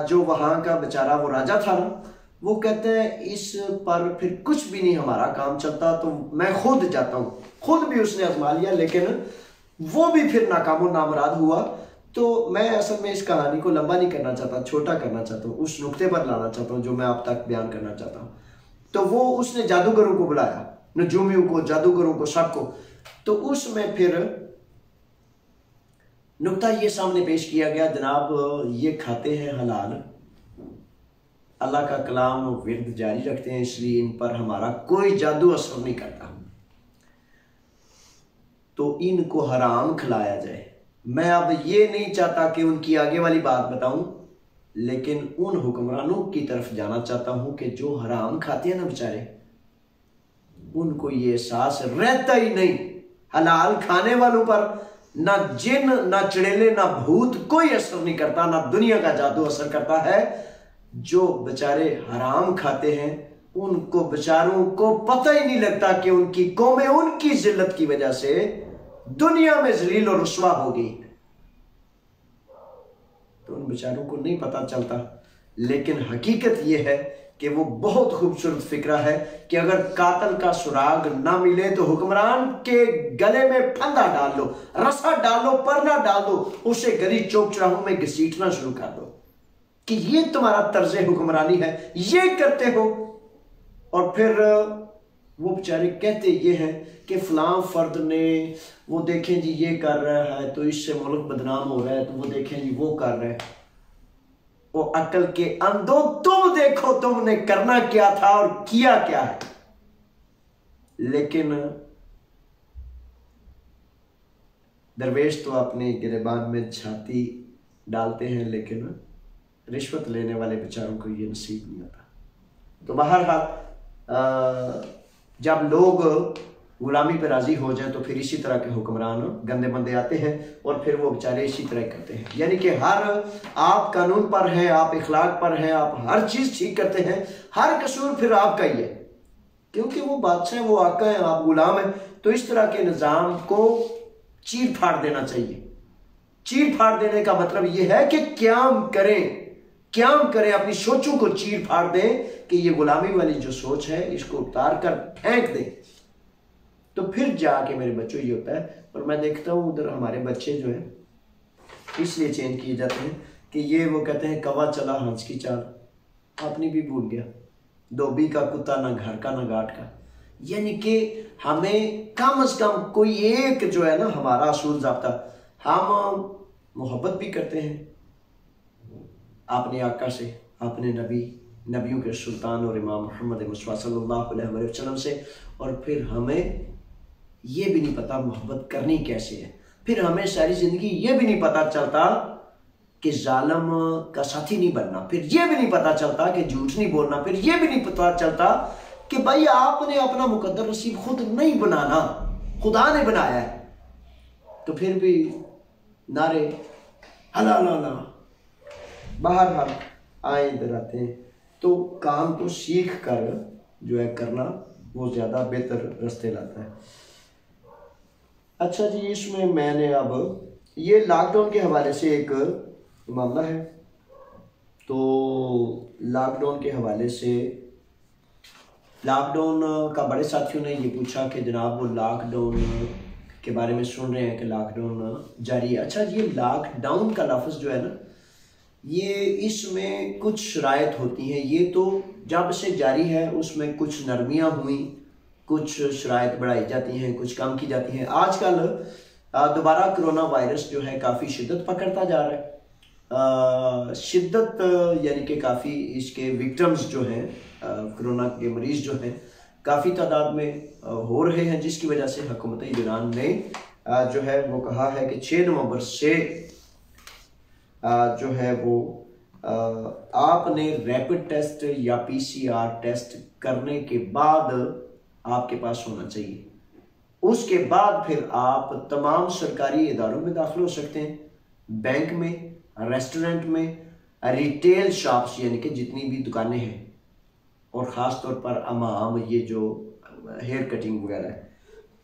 जो वहां का बेचारा वो राजा था ना, वो कहते हैं इस पर फिर कुछ भी नहीं हमारा काम चलता, तो मैं खुद जाता हूं। खुद भी उसने आजमा लिया, लेकिन वो भी फिर नाकामो नामुराद हुआ। तो मैं असल में इस कहानी को लंबा नहीं करना चाहता, छोटा करना चाहता हूँ, उस नुक्ते पर लाना चाहता हूँ जो मैं आप तक बयान करना चाहता हूँ। तो वो उसने जादूगरों को बुलाया, नजूमियों को, जादूगरों को, सबको। तो उसमें फिर नुक्ता ये सामने पेश किया गया, जनाब ये खाते हैं हलाल, अल्लाह का कलाम विर्द जारी रखते हैं, इसलिए इन पर हमारा कोई जादू असर नहीं करता, तो इनको हराम खिलाया जाए। मैं अब ये नहीं चाहता कि उनकी आगे वाली बात बताऊं, लेकिन उन हुक्मरानों की तरफ जाना चाहता हूं कि जो हराम खाते हैं ना बेचारे, उनको ये एहसास रहता ही नहीं। हलाल खाने वालों पर ना जिन, ना चुड़ैले, ना भूत कोई असर नहीं करता, ना दुनिया का जादू असर करता है। जो बेचारे हराम खाते हैं उनको बेचारों को पता ही नहीं लगता कि उनकी कौमें उनकी जिल्लत की वजह से दुनिया में जलील और रुस्वा हो गई, तो उन बेचारों को नहीं पता चलता। लेकिन हकीकत यह है कि वो बहुत खूबसूरत फिक्रा है कि अगर कातिल का सुराग ना मिले तो हुक्मरान के गले में फंदा डाल दो, रस्सा डाल दो, परना डाल दो, उसे गली चौक चौराहों में घसीटना शुरू कर दो कि ये तुम्हारा तर्ज हुक्मरानी है, ये करते हो। और फिर वो बेचारे कहते ये हैं कि फलां फर्द ने, वो देखें जी ये कर रहा है तो इससे मुल्क बदनाम हो रहा है, तो वो देखें जी वो कर रहा है। वो अकल के अंधों, तुम देखो तुमने करना क्या था और किया क्या है। लेकिन दरवेश तो अपने गिरेबान में छाती डालते हैं, लेकिन रिश्वत लेने वाले बेचारों को ये नसीब नहीं होता। तो बहरहाल जब लोग गुलामी पर राजी हो जाए तो फिर इसी तरह के हुक्मरान गंदे बंदे आते हैं और फिर वो बेचारे इसी तरह करते हैं। यानी कि हर आप कानून पर हैं, आप इखलाक पर हैं, आप हर चीज ठीक करते हैं, हर कसूर फिर आपका ही है, क्योंकि वो बादशाह, वो आका है, आप गुलाम हैं। तो इस तरह के निजाम को चीर फाड़ देना चाहिए। चीर फाड़ देने का मतलब यह है कि क्याम करें, क्याम करें, अपनी सोचों को चीर फाड़ दें कि ये गुलामी वाली जो सोच है इसको उतार कर फेंक दें। तो फिर जाके मेरे बच्चों ये होता है। और मैं देखता हूँ उधर हमारे बच्चे जो है इसलिए चेंज किए जाते हैं कि ये वो कहते हैं कवा चला हंस की चाल, अपनी भी भूल गया, धोबी का कुत्ता ना घर का ना घाट का। यानी कि हमें कम से कम कोई एक जो है ना हमारा असूल ज़ाब्ता, हम मोहब्बत भी करते हैं अपने आका से, अपने नबियों के सुल्तान और इमाम मोहम्मद मुस्तफ़ा सल्लल्लाहु अलैहि वसल्लम से, और फिर हमें ये भी नहीं पता मोहब्बत करनी कैसे है। फिर हमें सारी ज़िंदगी ये भी नहीं पता चलता कि जालिम का साथी नहीं बनना, फिर ये भी नहीं पता चलता कि झूठ नहीं बोलना, फिर ये भी नहीं पता चलता कि भाई आपने अपना मुकद्दर नसीब खुद नहीं बनाना, खुदा ने बनाया है। तो फिर भी नारे हला हला बाहर आए इधर आते हैं। तो काम को सीख कर जो है करना वो ज़्यादा बेहतर रास्ते लाता है। अच्छा जी, इसमें मैंने अब ये लॉकडाउन के हवाले से एक मामला है। तो लॉकडाउन के हवाले से, लॉकडाउन का बड़े साथियों ने ये पूछा कि जनाब वो लॉकडाउन के बारे में सुन रहे हैं कि लॉकडाउन जारी है। अच्छा, ये लॉकडाउन का लफ्ज़ जो है ना, ये इसमें कुछ शराइत होती हैं। ये तो जब से जारी है उसमें कुछ नरमियाँ हुई, कुछ शराइत बढ़ाई जाती हैं, कुछ कम की जाती हैं। आजकल दोबारा कोरोना वायरस जो है काफ़ी शिद्दत पकड़ता जा रहा है। शिद्दत यानी कि काफ़ी इसके विक्टिम्स जो हैं, कोरोना के मरीज़ जो हैं काफ़ी तादाद में हो रहे हैं, जिसकी वजह से हुकूमत ईरान ने जो है वो कहा है कि 6 नवंबर से जो है वो आपने रैपिड टेस्ट या PCR टेस्ट करने के बाद आपके पास होना चाहिए। उसके बाद फिर आप तमाम सरकारी इदारों में दाखिल हो सकते हैं, बैंक में, रेस्टोरेंट में, रिटेल शॉप्स यानी कि जितनी भी दुकानें हैं और ख़ास तौर पर अमाम ये जो हेयर कटिंग वगैरह है,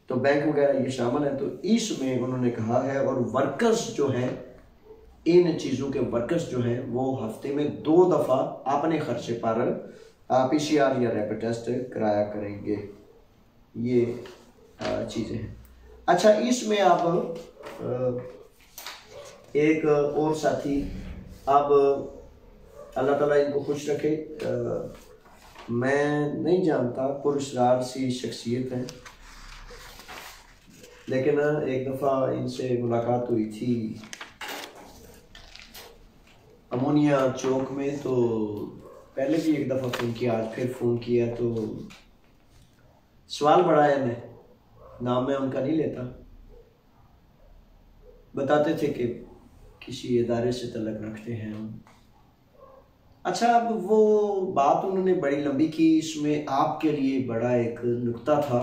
तो बैंक वगैरह ये शामिल है। तो इसमें उन्होंने कहा है, और वर्कर्स जो हैं, इन चीज़ों के वर्कर्स जो हैं वो हफ्ते में 2 दफ़ा अपने खर्चे पर PCR या रैपिड टेस्ट कराया करेंगे। ये चीज़ें हैं। अच्छा, इसमें अब एक और साथी, अब अल्लाह ताला इनको खुश रखे, मैं नहीं जानता, पुरस्कार सी शख्सियत है, लेकिन एक दफ़ा इनसे मुलाकात हुई थी अमोनिया चौक में, तो पहले भी एक दफ़ा फ़ोन किया, आज फिर फ़ोन किया, तो सवाल बढ़ा है, मैं नाम मैं उनका नहीं लेता, बताते थे कि किसी इदारे से तल्लुक़ रखते हैं हम। अच्छा, अब वो बात उन्होंने बड़ी लंबी की, इसमें आपके लिए बड़ा एक नुक्ता था,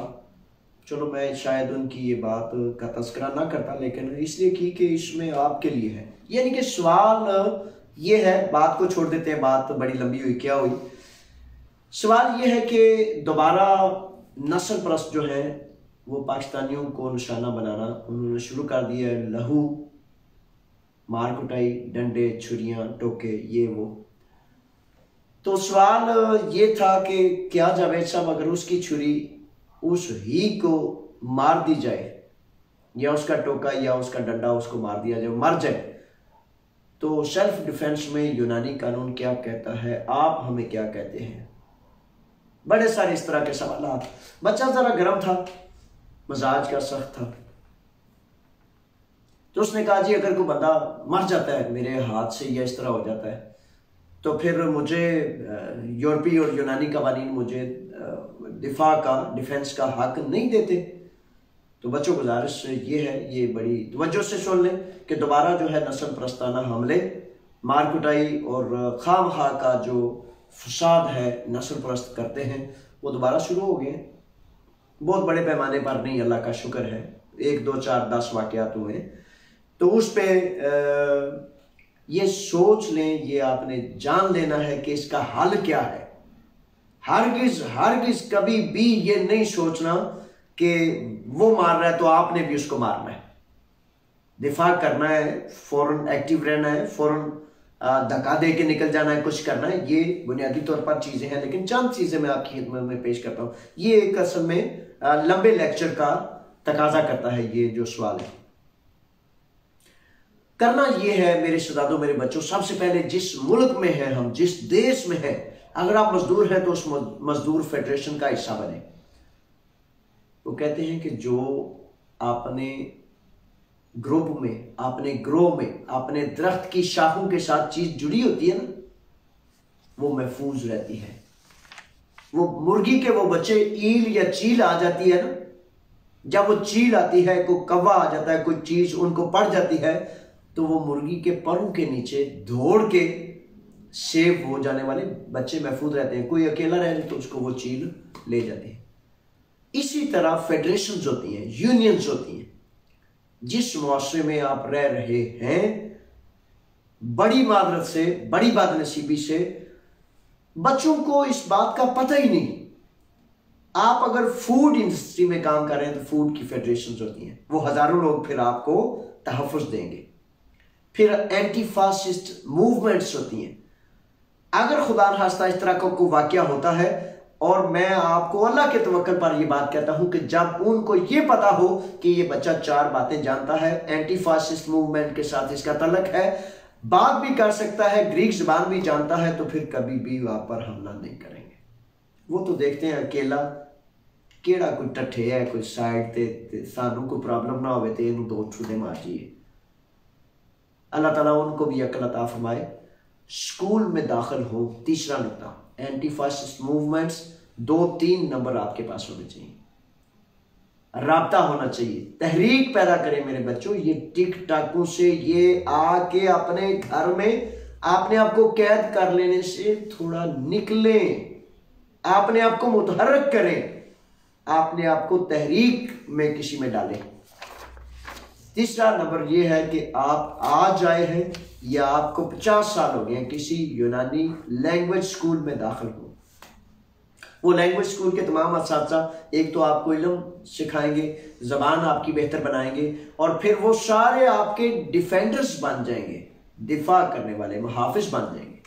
चलो मैं शायद उनकी ये बात का तस्करा ना करता, लेकिन इसलिए की कि इसमें आपके लिए है। यानी कि सवाल ये है, बात को छोड़ देते हैं, बात बड़ी लंबी हुई, क्या हुई, सवाल ये है कि दोबारा नस्ल परस्त जो है वो पाकिस्तानियों को निशाना बनाना उन्होंने शुरू कर दिया है। लहू, मार कुटाई, डंडे, छुरियां, टोके, ये वो। तो सवाल ये था कि क्या जावेद साहब अगर उसकी छुरी उस ही को मार दी जाए, या उसका टोका या उसका डंडा उसको मार दिया जाए, मर जाए, तो सेल्फ डिफेंस में यूनानी कानून क्या कहता है, आप हमें क्या कहते हैं। बड़े सारे इस तरह के सवाल। बच्चा जरा गर्म था, मजाज का सख्त था, तो उसने कहा जी अगर कोई बंदा मर जाता है मेरे हाथ से या इस तरह हो जाता है, तो फिर मुझे यूरोपीय और यूनानी कवानीन मुझे दिफा का, डिफेंस का हक नहीं देते। तो बच्चों गुजारिश ये है, ये बड़ी तवज्जो से सुन लें कि दोबारा जो है नस्ल परस्ताना हमले, मार कुटाई और खामखा का जो फसाद है नस्ल परस्त करते हैं, वो दोबारा शुरू हो गए। बहुत बड़े पैमाने पर नहीं, अल्लाह का शुक्र है, 1, 2, 4, 10 वाक़यात हुए। तो उस पे ये सोच लें, ये आपने जान लेना है कि इसका हल क्या है। हरगिज कभी भी ये नहीं सोचना कि वो मार रहा है तो आपने भी उसको मारना है। दिफा करना है, फौरन एक्टिव रहना है, फौरन धक्का दे के निकल जाना है, कुछ करना है। ये बुनियादी तौर पर चीजें हैं, लेकिन चंद चीजें मैं आपकी खिदमत में पेश करता हूँ। ये एक असल में लंबे लेक्चर का तकाजा करता है। ये जो सवाल है, करना ये है मेरे शहजादों, मेरे बच्चों, सबसे पहले जिस मुल्क में है हम, जिस देश में है, अगर आप मजदूर हैं तो उस मजदूर फेडरेशन का हिस्सा बने। वो कहते हैं कि जो आपने ग्रुप में, आपने ग्रोह में, आपने दरख्त की शाखों के साथ चीज जुड़ी होती है ना, वो महफूज रहती है। वो मुर्गी के वो बच्चे, ईल या चील आ जाती है ना, जब वो चील आती है, कोई कौवा आ जाता है, कोई चीज उनको पड़ जाती है, तो वो मुर्गी के परों के नीचे दौड़ के सेव हो जाने वाले बच्चे महफूज रहते हैं। कोई अकेला रह जाए तो उसको वो चील ले जाती है। इसी तरह फेडरेशंस होती हैं, यूनियंस होती हैं। जिस मुआशरे में आप रह रहे हैं, बड़ी मादरत से, बड़ी बदनसीबी से बच्चों को इस बात का पता ही नहीं। आप अगर फूड इंडस्ट्री में काम कर रहे हैं तो फूड की फेडरेशंस होती हैं, वो हजारों लोग फिर आपको तहफ़्फ़ुज़ देंगे। फिर एंटी फासिस्ट मूवमेंट्स होती हैं। अगर खुदा न खास्ता इस तरह का कोई वाकया होता है, और मैं आपको अल्लाह के तवक्कुल पर यह बात कहता हूं कि जब उनको ये पता हो कि ये बच्चा 4 बातें जानता है, एंटी फासिस्ट मूवमेंट के साथ इसका तल्लुक है, बात भी कर सकता है, ग्रीक ज़बान भी जानता है, तो फिर कभी भी वहां पर हमला नहीं करेंगे। वो तो देखते हैं अकेला केड़ा कोई टट्ठे है, कोई साइड ते सानू कोई प्रॉब्लम ना हो तो इनू 2 छुड़े मार जाइए। अल्लाह ताला उनको भी अकल अता फरमाए। स्कूल में दाखिल हो, तीसरा नुकता, एंटी फासिस्ट मूवमेंट्स 2-3 नंबर आपके पास होने चाहिए, राब्ता होना चाहिए, तहरीक पैदा करें मेरे बच्चों। ये टिक टाकों से, ये आके अपने घर में आपने आपको कैद कर लेने से थोड़ा निकलें, आपने आपको मुतहर्रिक करें, आपने आपको तहरीक में किसी में डालें। तीसरा नंबर यह है कि आप आज आए हैं या आपको 50 साल हो गए किसी यूनानी लैंग्वेज स्कूल में दाखिल हो, वो लैंग्वेज स्कूल के तमाम असातिज़ा एक तो आपको इल्म सिखाएंगे, ज़बान आपकी बेहतर बनाएंगे, और फिर वो सारे आपके डिफेंडर्स बन जाएंगे, दिफा करने वाले मुहाफिज बन जाएंगे।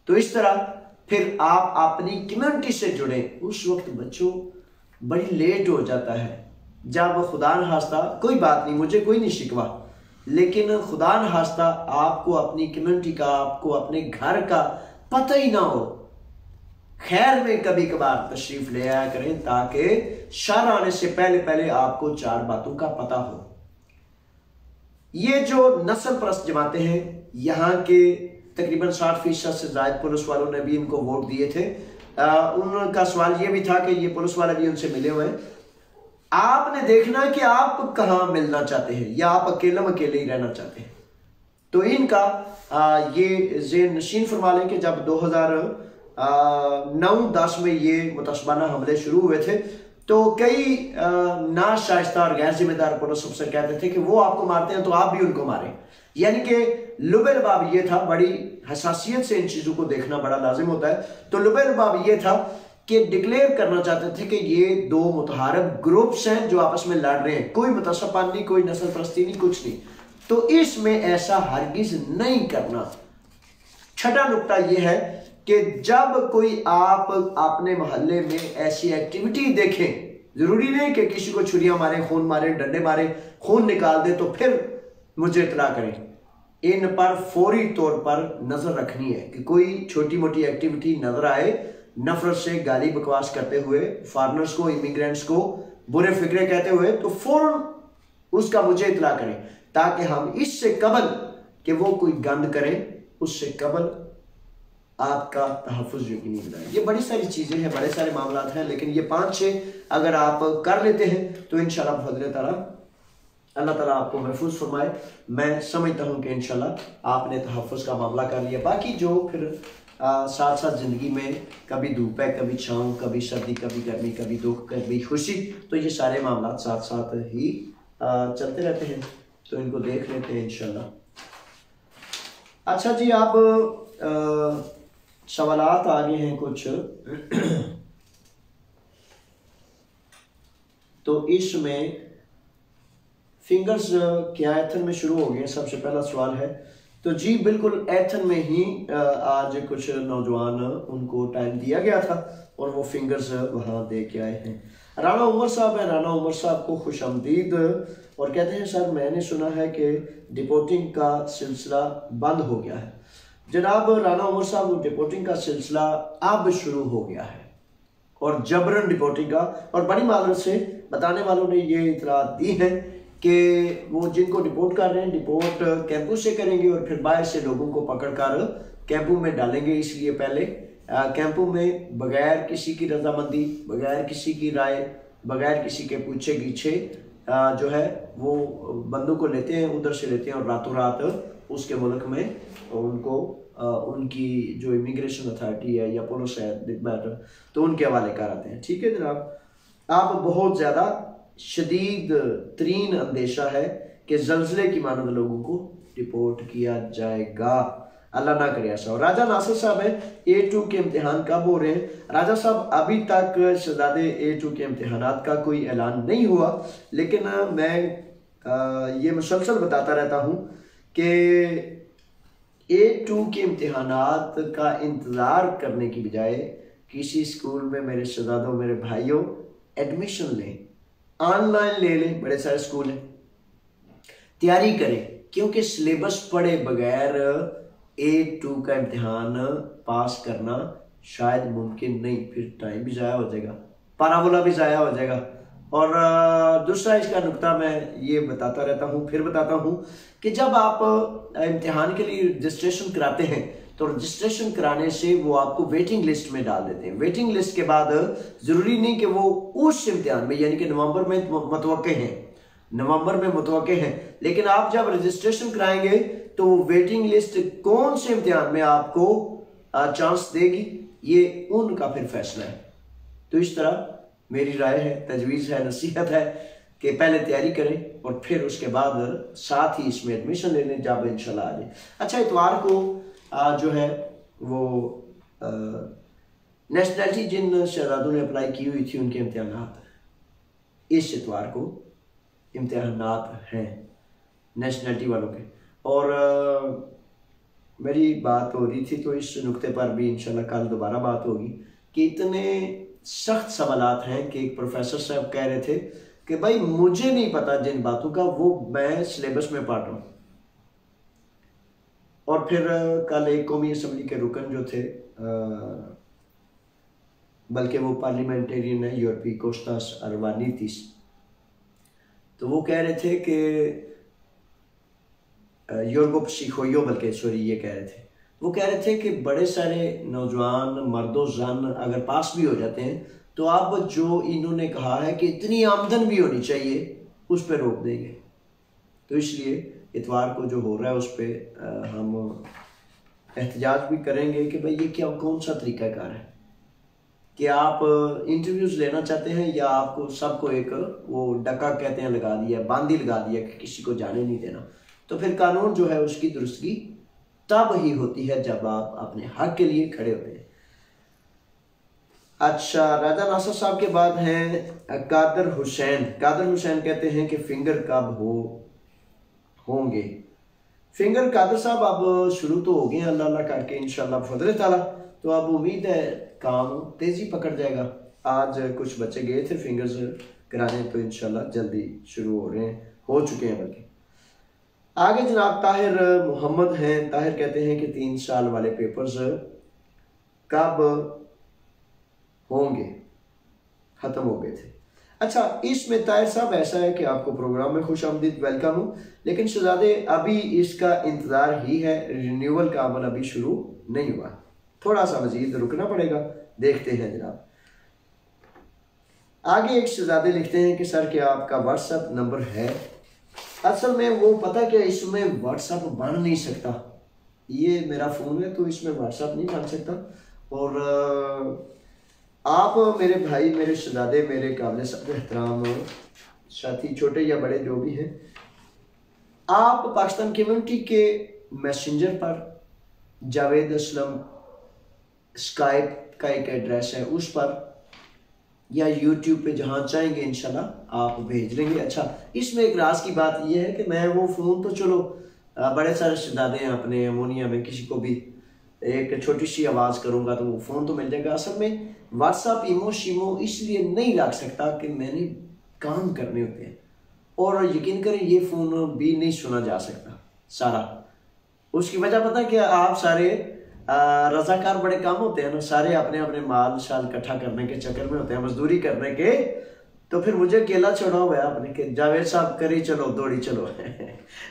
तो इस तरह फिर आप अपनी कम्युनिटी से जुड़े। उस वक्त बच्चों बड़ी लेट हो जाता है, जब खुदा न खास्ता, कोई बात नहीं, मुझे कोई नहीं शिकवा, लेकिन खुदा न खास्ता आपको अपनी कम्युनिटी का, आपको अपने घर का पता ही ना हो, खैर में कभी कभार तशरीफ ले आया करें, ताकि शर आने से पहले पहले आपको 4 बातों का पता हो। ये जो नस्ल परस्त जमाते हैं, यहाँ के तकरीबन 60% से ज़्यादा पुलिस वालों ने भी इनको वोट दिए थे। उनका सवाल ये भी था कि ये पुलिस वाले भी उनसे मिले हुए हैं। आपने देखना कि आप कहाँ मिलना चाहते हैं, या आप अकेले ही रहना चाहते हैं। तो इनका ये ज़ेन नशीन फरमा लें कि जब 2009-10 में ये मुतअस्सिबाना हमले शुरू हुए थे, तो कई नाशाइस्ता और गैर जिम्मेदार पुलिस अफसर कहते थे कि वो आपको मारते हैं तो आप भी उनको मारें। यानी कि लुबे-लुबाब ये था, बड़ी हसासियत से इन चीज़ों को देखना बड़ा लाजिम होता है। तो लुबे-लुबाब ये था कि डिक्लेयर करना चाहते थे कि ये 2 मुतहारब ग्रुप्स हैं जो आपस में लड़ रहे हैं, कोई मुतअस्सिबान नहीं, कोई नस्ल परस्ती नहीं, कुछ नहीं। तो इसमें ऐसा हरगिज नहीं करना। छठा नुक्ता ये है कि जब कोई आप अपने मोहल्ले में ऐसी एक्टिविटी देखें, जरूरी नहीं कि किसी को छुरियां मारे, खून मारे, डंडे मारे, खून निकाल दे, तो फिर मुझे इतला करें। इन पर फौरी तौर पर नजर रखनी है कि कोई छोटी मोटी एक्टिविटी नजर आए, नफरत से गाली बकवास करते हुए, फॉरेनर्स को, इमिग्रेंट्स को बुरे फिक्रे कहते हुए, तो फौरन उसका मुझे इतला करें, ताकि हम इससे कबल कि वो कोई गंद करे, उससे कबल आपका तहफ़्फ़ुज़ यकीनी बनाएं। ये बड़ी सारी चीज़ें हैं, बड़े सारे मामला हैं, लेकिन ये 5-6 अगर आप कर लेते हैं तो इंशाल्लाह बफ़ज़्ल ताला अल्लाह ताला आपको महफूज फरमाए। मैं समझता हूँ कि इंशाल्लाह आपने तहफ़्फ़ुज़ का मामला कर लिया। बाकी जो फिर साथ साथ ज़िंदगी में कभी धूप है, कभी छाँव, कभी सर्दी, कभी गर्मी, कभी दुख, कभी खुशी, तो ये सारे मामला साथ साथ ही चलते रहते हैं। तो इनको देख लेते हैं इंशाल्लाह। अच्छा जी, आप सवालात आगे हैं कुछ तो इसमें फिंगर्स क्या एथन में शुरू हो गए, सबसे पहला सवाल है। तो जी बिल्कुल, एथन में ही आज कुछ नौजवान उनको टाइम दिया गया था और वो फिंगर्स वहाँ दे के आए हैं। राना उमर साहब है, राना उमर साहब को खुश आमदीद, और कहते हैं सर मैंने सुना है कि डिपोर्टिंग का सिलसिला बंद हो गया है। जनाब राना उमर साहब, डिपोर्टिंग का सिलसिला अब शुरू हो गया है, और जबरन डिपोर्टिंग का, और बड़ी मादरत से बताने वालों ने ये इतला दी है कि वो जिनको डिपोर्ट कर रहे हैं, डिपोर्ट कैंपों से करेंगे और फिर बाहर से लोगों को पकड़कर कैंपों में डालेंगे। इसलिए पहले कैंपों में बगैर किसी की रजामंदी, बगैर किसी की राय, बगैर किसी के पूछे गीछे जो है वो बंदों को लेते हैं, उधर से लेते हैं, और रातों रात उसके मुल्क में उनको उनकी जो इमिग्रेशन अथॉरिटी है या पुलिस है मैटर, तो उनके हवाले कर आते हैं। ठीक है जनाब, आप बहुत ज़्यादा शदीद तरीन अंदेशा है कि ज़ल्ज़ले की मानद लोगों को डिपोर्ट किया जाएगा, अल्लाह ना करे ऐसा। और राजा नासिर साहब है, A2 के इम्तिहान कब हो रहे हैं? राजा साहब अभी तक शहजादे A2 के इम्तिहानात का कोई ऐलान नहीं हुआ, लेकिन मैं ये मुसलसल बताता रहता हूँ कि A2 के इम्तिहानात का इंतज़ार करने की बजाय किसी स्कूल में मेरे शहजादों, मेरे भाइयों, एडमिशन लें, ऑनलाइन ले लें, बड़े सारे स्कूल हैं, तैयारी करें, क्योंकि सिलेबस पढ़े बगैर A2 का इम्तिहान पास करना शायद मुमकिन नहीं, फिर टाइम भी ज़ाया हो जाएगा, पाराबोला भी ज़ाया हो जाएगा। और दूसरा इसका नुक्ता मैं ये बताता रहता हूँ, फिर बताता हूँ कि जब आप इम्तिहान के लिए रजिस्ट्रेशन कराते हैं तो रजिस्ट्रेशन कराने से वो आपको वेटिंग लिस्ट में डाल देते हैं। वेटिंग लिस्ट के बाद ज़रूरी नहीं कि वो उस इम्तिहान में, यानी कि नवंबर में मुतवक्के हैं, नवंबर में मुतवक्के हैं, लेकिन आप जब रजिस्ट्रेशन कराएंगे तो वेटिंग लिस्ट कौन से इम्तिहान में आपको चांस देगी, ये उनका फिर फैसला है। तो इस तरह मेरी राय है, तजवीज़ है, नसीहत है कि पहले तैयारी करें और फिर उसके बाद साथ ही इसमें एडमिशन ले लें जब इंशाल्लाह आ जाए। अच्छा, इतवार को जो है वो नेशनैलिटी जिन शहजादों ने अप्लाई की हुई थी उनके इम्तहानात इस इतवार को इम्तहानात हैं नेशनैलिटी वालों के। और मेरी बात हो रही थी तो इस नुक्ते पर भी इंशाल्लाह कल दोबारा बात होगी कि इतने सख्त सवालात हैं कि एक प्रोफेसर साहब कह रहे थे कि भाई मुझे नहीं पता जिन बातों का, वो मैं सिलेबस में पढ़ रहा हूँ। और फिर कल एक कौमी असम्बली के रुकन जो थे, बल्कि वो पार्लियामेंटेरियन है, यूरोपी कोस्टास अरवानीतिस, तो वो कह रहे थे कि योर्गो पसीखोयो, बल्कि सॉरी ये कह रहे थे, वो कह रहे थे कि बड़े सारे नौजवान मर्दो जन अगर पास भी हो जाते हैं तो अब जो इन्होंने कहा है कि इतनी आमदन भी होनी चाहिए उस पर रोक देंगे। तो इसलिए इतवार को जो हो रहा है उस पर हम एहतजाज भी करेंगे कि भाई ये क्या, कौन सा तरीकाकार है कि आप इंटरव्यूज लेना चाहते हैं या आपको सबको एक वो डका कहते हैं लगा दिया, बांदी लगा दिया कि किसी को जाने नहीं देना। तो फिर कानून जो है उसकी दुरुस्तगी तब ही होती है जब आप अपने हक के लिए खड़े होते हैं। अच्छा, राजा नासर साहब के बाद हैं कादर हुसैन। कादर हुसैन कहते हैं कि फिंगर कब होंगे। फिंगर कादर साहब अब शुरू तो हो गए अल्लाह अल्लाह करके इंशाल्लाह फजल ताला, तो अब उम्मीद है काम तेजी पकड़ जाएगा। आज कुछ बच्चे गए थे फिंगर्स कराने, तो इंशाल्लाह जल्दी शुरू हो रहे हैं, हो चुके हैं बल्कि। आगे जनाब ताहिर मोहम्मद हैं। ताहिर कहते हैं कि 3 साल वाले पेपर्स कब होंगे, खत्म हो गए थे। अच्छा, इसमें ताहिर साहब ऐसा है कि आपको प्रोग्राम में खुश आमदीद, वेलकम हो, लेकिन शहजादे अभी इसका इंतजार ही है, रिन्यूअल का अमल अभी शुरू नहीं हुआ, थोड़ा सा मजीद रुकना पड़ेगा, देखते हैं जनाब। आगे एक शहजादे लिखते हैं कि सर क्या आपका व्हाट्सएप नंबर है? असल में वो पता क्या, इसमें व्हाट्सएप बन नहीं सकता, ये मेरा फ़ोन है तो इसमें व्हाट्सएप नहीं बन सकता। और आप मेरे भाई, मेरे शहजादे, मेरे काबिल सब एहतराम साथी, छोटे या बड़े जो भी हैं, आप पाकिस्तान कम्युनिटी के मैसेंजर पर जावेद असलम स्काइप का एक एड्रेस है उस पर, या यूट्यूब पे जहाँ चाहेंगे इंशाल्लाह आप भेज लेंगे। अच्छा, इसमें एक राज की बात यह है कि मैं वो फ़ोन तो चलो बड़े सारे शहजादे हैं अपने अमोनिया में, किसी को भी एक छोटी सी आवाज़ करूँगा तो वो फ़ोन तो मिल जाएगा। असल में व्हाट्सअप ईमो शीमो इसलिए नहीं रख सकता कि मैंने काम करने होते हैं, और यकीन करें ये फ़ोन भी नहीं सुना जा सकता सारा। उसकी वजह पता है कि आप सारे रजाकार बड़े काम होते हैं ना, सारे अपने अपने माल शाल इकट्ठा करने के चक्कर में होते हैं, मजदूरी करने के, तो फिर मुझे अकेला छोड़ा हुआ है आपने कि जावेद साहब करी चलो दौड़ी चलो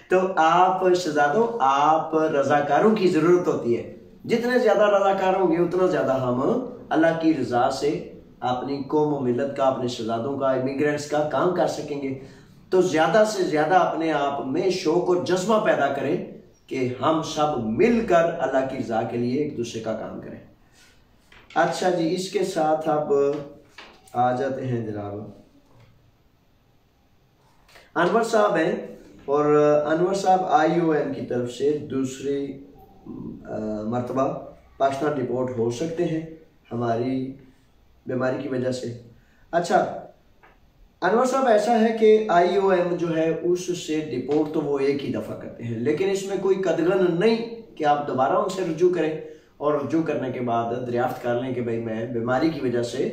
तो आप शहजादों, आप रजाकारों की ज़रूरत होती है, जितने ज़्यादा रजाकार होंगे उतना ज़्यादा हम अल्लाह की रज़ा से अपनी कौम व मिलत का, अपने शहजादों का, इमिग्रेंट्स का काम कर सकेंगे। तो ज़्यादा से ज़्यादा अपने आप में शौक़ और जज्बा पैदा करें कि हम सब मिलकर अल्लाह की रज़ा के लिए एक दूसरे का काम करें। अच्छा जी, इसके साथ अब आ जाते हैं जनाब, अनवर साहब हैं, और अनवर साहब IOM की तरफ से दूसरी मरतबा पाकिस्तान रिपोर्ट हो सकते हैं हमारी बीमारी की वजह से। अच्छा, अनवर साहब ऐसा है कि IOM जो है उससे डिपोर्ट तो वो एक ही दफ़ा करते हैं, लेकिन इसमें कोई कदगन नहीं कि आप दोबारा उनसे रुजू करें और रुजू करने के बाद दरियाफ्त कर लें कि भाई मैं बीमारी की वजह से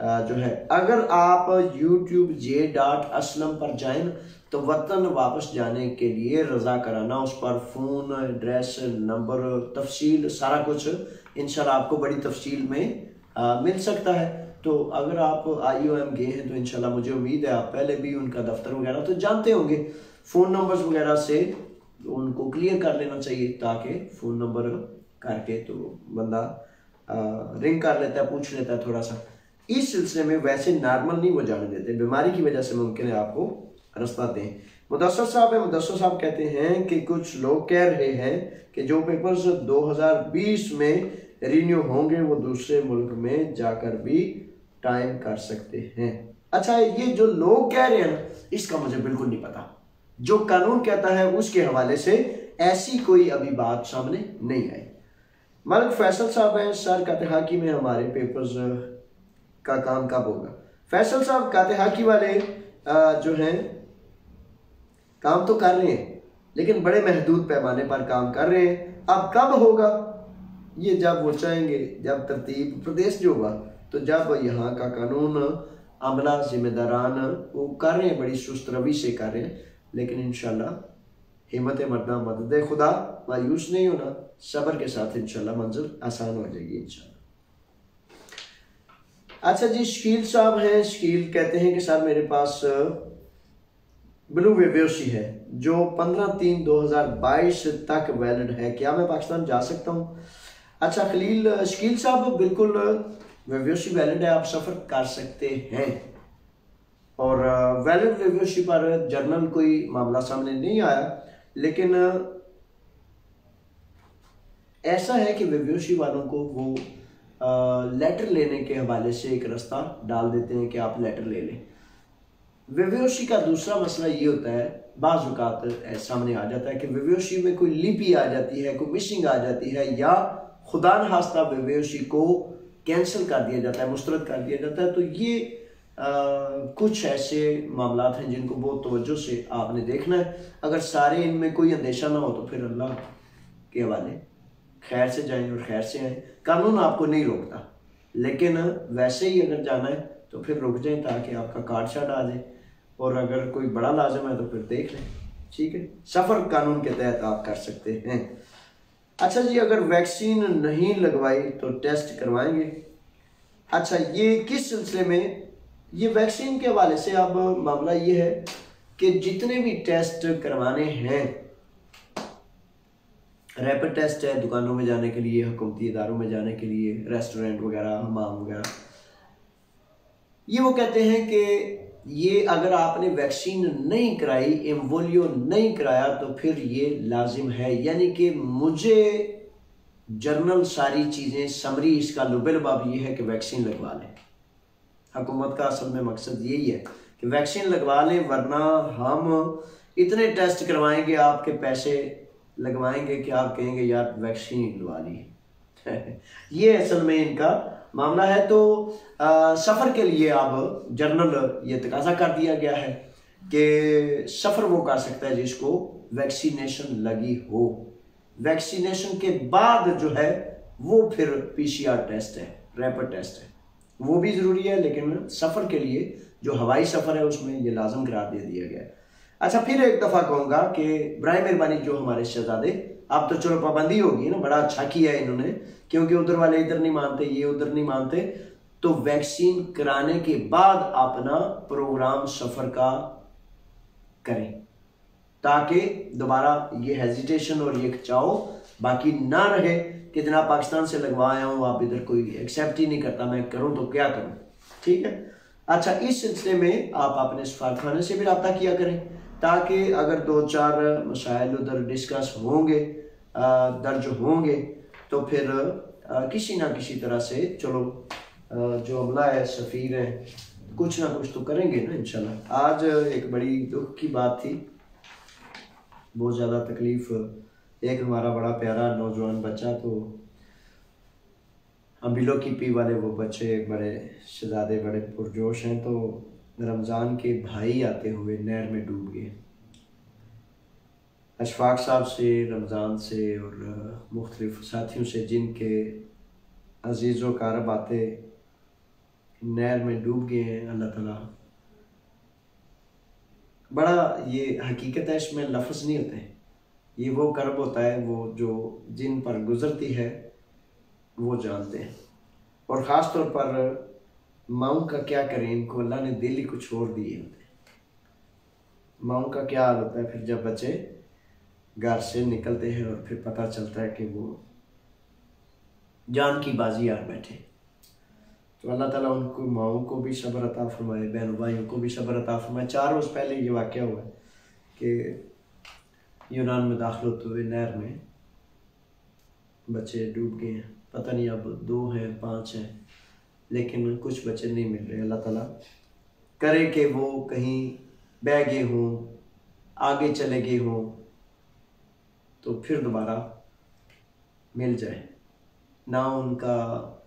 जो है। अगर आप YouTube J.Aslam पर जाएं तो वतन वापस जाने के लिए रज़ा कराना, उस पर फ़ोन, एड्रेस, नंबर, तफसील, सारा कुछ इंशाल्लाह आपको बड़ी तफसील में मिल सकता है। तो अगर आप IOM गए हैं तो इंशाल्लाह मुझे उम्मीद है आप पहले भी उनका दफ्तर वगैरह तो जानते होंगे, फ़ोन नंबर्स वगैरह से उनको क्लियर कर लेना चाहिए, ताकि फ़ोन नंबर करके तो बंदा रिंग कर लेता है, पूछ लेता है थोड़ा सा। इस सिलसिले में वैसे नॉर्मल नहीं वो जाने देते, बीमारी की वजह से मुमकिन है आपको रास्ता दें। मुदस्सर साहब है, मुदस्सर साहब कहते हैं कि कुछ लोग कह रहे हैं कि जो पेपर्स 2020 में रिन्यू होंगे वो दूसरे मुल्क में जाकर भी टाइम कर सकते हैं। अच्छा, ये जो लोग कह रहे हैं ना, इसका मुझे बिल्कुल नहीं पता। जो कानून कहता है उसके हवाले से ऐसी कोई अभी बात सामने नहीं आई। मलिक फैसल साहब हैं, सर कातिहाकी में हमारे पेपर्स का काम कब होगा? फैसल साहब कातिहाकी वाले जो हैं काम तो कर रहे हैं, लेकिन बड़े महदूद पैमाने पर काम कर रहे हैं। अब कब होगा ये जब वो चाहेंगे, जब तरतीब प्रदेश जो होगा, तो जब यहाँ का कानून अमला जिम्मेदारान वो कर रहे हैं, बड़ी सुस्त रवि से कर रहे हैं, लेकिन इंशाल्लाह हिम्मत मरना मदद खुदा, मायूस नहीं होना, सब्र के साथ इंशाल्लाह मंजिल आसान हो जाएगी इंशाल्लाह। अच्छा जी, शकील साहब हैं, शकील कहते हैं कि सर मेरे पास ब्लू वेबोसी है जो 15/3/2022 तक वैलिड है, क्या मैं पाकिस्तान जा सकता हूँ? अच्छा खलील शकील साहब, बिल्कुल वेबोसी वैलिड है, आप सफ़र कर सकते हैं और वैलिड वेबोसी पर जर्नल कोई मामला सामने नहीं आया, लेकिन ऐसा है कि वेबोसी वालों को वो लेटर लेने के हवाले से एक रास्ता डाल देते हैं कि आप लेटर ले लें। वेबोसी का दूसरा मसला ये होता है, बाज़ औक़ात सामने आ जाता है कि वेबोसी में कोई लिपि आ जाती है, कोई मिसिंग आ जाती है, या खुदा न खास्ता वेबोसी को कैंसिल कर दिया जाता है, मुस्तरद कर दिया जाता है। तो ये कुछ ऐसे मामलात हैं जिनको बहुत तवज्जो से आपने देखना है। अगर सारे इनमें कोई अंदेशा ना हो तो फिर अल्लाह के हवाले, खैर से जाएं और खैर से आएँ, कानून आपको नहीं रोकता, लेकिन वैसे ही अगर जाना है तो फिर रुक जाएं ताकि आपका कार्ड शार्ड आ जाए, और अगर कोई बड़ा लाजम है तो फिर देख लें, ठीक है। सफ़र कानून के तहत आप कर सकते हैं। अच्छा जी, अगर वैक्सीन नहीं लगवाई तो टेस्ट करवाएंगे? अच्छा, ये किस सिलसिले में, ये वैक्सीन के हवाले से अब मामला ये है कि जितने भी टेस्ट करवाने हैं, रैपिड टेस्ट है दुकानों में जाने के लिए, हुकूमती इदारों में जाने के लिए, रेस्टोरेंट वगैरह, हमाम वगैरह, ये वो कहते हैं कि ये अगर आपने वैक्सीन नहीं कराई, एम्वोलियो नहीं कराया, तो फिर ये लाजिम है, यानी कि मुझे जर्नल सारी चीज़ें समरी इसका लुबलबाब ये है कि वैक्सीन लगवा लें। हुकूमत का असल में मकसद यही है कि वैक्सीन लगवा लें, वरना हम इतने टेस्ट करवाएंगे, आपके पैसे लगवाएंगे कि आप कहेंगे यार वैक्सीन ही लगवा ली। ये असल में इनका मामला है। तो सफ़र के लिए अब जर्नल ये तकाजा कर दिया गया है कि सफ़र वो कर सकता है जिसको वैक्सीनेशन लगी हो। वैक्सीनेशन के बाद जो है वो फिर PCR टेस्ट है, रैपिड टेस्ट है, वो भी ज़रूरी है, लेकिन सफ़र के लिए जो हवाई सफ़र है उसमें ये लाजम करार दे दिया गया है। अच्छा, फिर एक दफ़ा कहूँगा कि बराए मेहरबानी जो हमारे शहजादे, अब तो चलो पाबंदी होगी ना, बड़ा अच्छा किया है इन्होंने, क्योंकि उधर वाले इधर नहीं मानते, ये उधर नहीं मानते, तो वैक्सीन कराने के बाद अपना प्रोग्राम सफ़र का करें, ताकि दोबारा ये हेजिटेशन और ये खिंचाव बाकी ना रहे कि जनाब पाकिस्तान से लगवा आया हूँ, आप इधर कोई एक्सेप्ट ही नहीं करता, मैं करूँ तो क्या करूँ, ठीक है। अच्छा, इस सिलसिले में आप अपने सफारतखाने से भी रब्ता किया करें, ताकि अगर 2-4 मसाइल उधर डिस्कस होंगे, दर्ज होंगे, तो फिर किसी ना किसी तरह से चलो जो अमला है, सफ़ीर है, कुछ ना कुछ तो करेंगे ना इंशाल्लाह। आज एक बड़ी दुख की बात थी, बहुत ज़्यादा तकलीफ़, एक हमारा बड़ा प्यारा नौजवान बच्चा, तो अम्बिलो की पी वाले वो बच्चे बड़े शहजादे, बड़े पुरजोश हैं, तो रमज़ान के भाई आते हुए नहर में डूब गए। अशफाक साहब से, रमज़ान से और मुख्तलिफ साथियों से, जिनके अजीज़ व कारब आते नहर में डूब गए हैं, अल्लाह ताला, बड़ा ये हकीकत है, इसमें लफ्ज़ नहीं होते, ये वो करब होता है वो जो जिन पर गुज़रती है वो जानते हैं। और ख़ास तौर पर माऊँ का क्या करें, इनको अल्लाह ने दिल ही कुछ और दिए होते हैं। माऊँ का क्या हाल होता है फिर जब बच्चे घर से निकलते हैं और फिर पता चलता है कि वो जान की बाजी यार बैठे। तो अल्लाह ताला उनको, माऊँ को भी सब्र अता फरमाए, बहन भाइयों को भी सब्र अता फरमाए। 4 रोज़ पहले ये वाक़या हुआ है कि यूनान में दाखिल होते हुए नहर में बच्चे डूब गए हैं। पता नहीं अब 2 हैं 5 हैं, लेकिन कुछ बच्चे नहीं मिल रहे। अल्लाह ताला करे कि वो कहीं बह गए हों, आगे चले गए हों, तो फिर दोबारा मिल जाए। ना उनका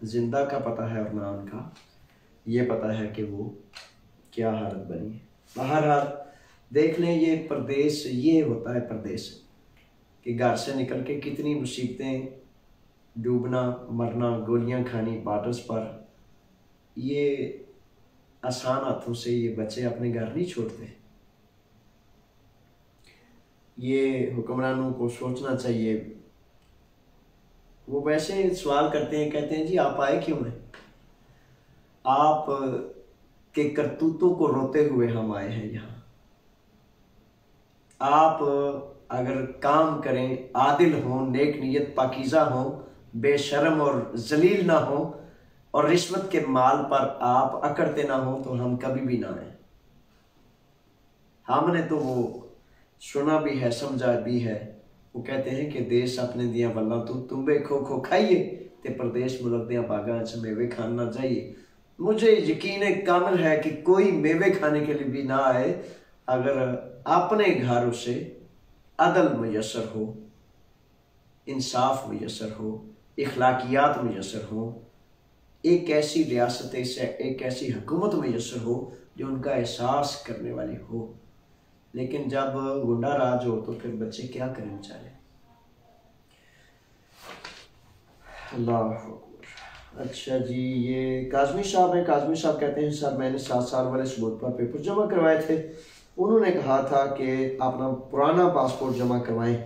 जिंदा का पता है और ना उनका ये पता है कि वो क्या हालत बनी है। बहरहाल देख लें, ये परदेश, ये होता है परदेश कि घर से निकल के कितनी मुसीबतें, डूबना, मरना, गोलियां खानी बॉर्डर्स पर, ये आसान हाथों से ये बच्चे अपने घर नहीं छोड़ते। ये हुक्मरानों को सोचना चाहिए। वो वैसे सवाल करते हैं, कहते हैं जी आप आए क्यों हैं? आप के करतूतों को रोते हुए हम आए हैं यहाँ। आप अगर काम करें, आदिल हों, नेक नीयत पाकीज़ा हों, बेशर्म और जलील ना हो और रिश्वत के माल पर आप अकड़ते ना हो तो हम कभी भी ना आए। हमने तो वो सुना भी है, समझा भी है। वो कहते हैं कि देश अपने दिया वल्ला तू तुम्बे खो खो खाइए ते प्रदेश मुल्क दिया बागा च मेवे खाना चाहिए। मुझे यकीन कामिल है कि कोई मेवे खाने के लिए भी ना आए अगर अपने घर उसे अदल मुयसर हो, इंसाफ मुयसर हो, इखलाकियात मुयसर हो, एक ऐसी रियासत से एक ऐसी हुकूमत मुयसर हो जो उनका एहसास करने वाली हो। लेकिन जब गुंडा राज हो तो फिर बच्चे क्या करें बेचारे। अल्लाह। अच्छा जी, ये काजमी साहब है। काजमी साहब कहते हैं सर मैंने 7 साल वाले सबूत पर पेपर जमा करवाए थे। उन्होंने कहा था कि अपना पुराना पासपोर्ट जमा करवाएं।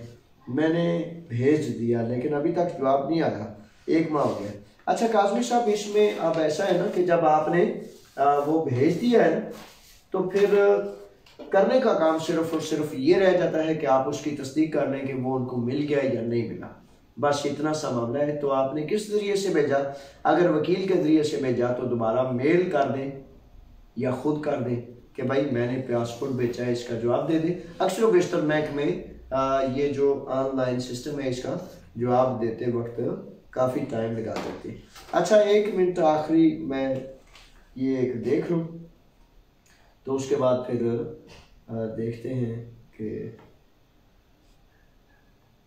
मैंने भेज दिया लेकिन अभी तक जवाब नहीं आया, 1 माह हो गया। अच्छा काजमी साहब, इसमें अब ऐसा है ना कि जब आपने वो भेज दिया है तो फिर करने का काम सिर्फ और सिर्फ ये रह जाता है कि आप उसकी तस्दीक कर लें कि वो उनको मिल गया या नहीं मिला। बस इतना सा मामला है। तो आपने किस जरिए से भेजा? अगर वकील के जरिए से भेजा तो दोबारा मेल कर दें या खुद कर दें कि भाई मैंने पासपोर्ट बेचा है, इसका जवाब दे दें। अक्सर बेशतर महकमे ये जो ऑनलाइन सिस्टम है इसका जवाब देते वक्त काफ़ी टाइम लगा देते हैं। अच्छा 1 मिनट आखिरी मैं ये एक देख लूँ तो उसके बाद फिर देखते हैं कि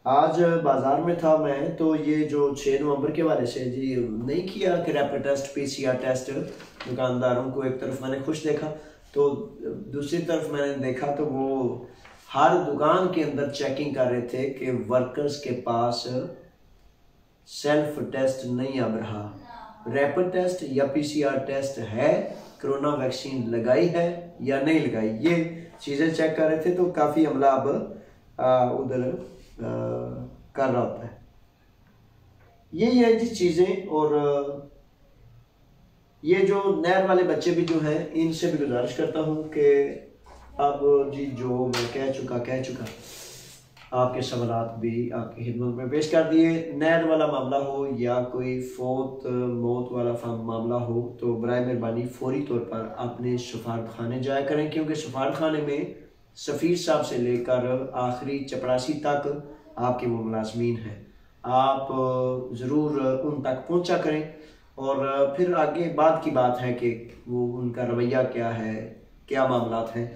आज बाज़ार में था मैं तो ये जो 6 नवंबर के वाले से जी नहीं किया कि रैपिड टेस्ट, PCR टेस्ट, दुकानदारों को एक तरफ मैंने खुश देखा तो दूसरी तरफ मैंने देखा तो वो हर दुकान के अंदर चेकिंग कर रहे थे कि वर्कर्स के पास सेल्फ टेस्ट नहीं अब रहा, रैपिड टेस्ट या PCR टेस्ट है, कोरोना वैक्सीन लगाई है या नहीं लगाई, ये चीज़ें चेक कर रहे थे। तो काफ़ी अमला अब उधर कर रहा होता है। यही है जी चीज़ें। और ये जो नहर वाले बच्चे भी जो हैं इनसे भी गुजारिश करता हूँ कि अब जी जो मैं कह चुका आपके सवालात भी आपकी खिदमत में पेश कर दिए। नहर वाला मामला हो या कोई मौत वाला मामला हो तो बराए मेहरबानी फौरी तौर पर अपने सफारत खाने जाया करें, क्योंकि सफारत खाने में सफ़ीर साहब से लेकर आखिरी चपरासी तक आपके वो मुलाजमीन हैं। आप ज़रूर उन तक पहुंचा करें और फिर आगे बाद की बात है कि वो उनका रवैया क्या है, क्या मामलात हैं,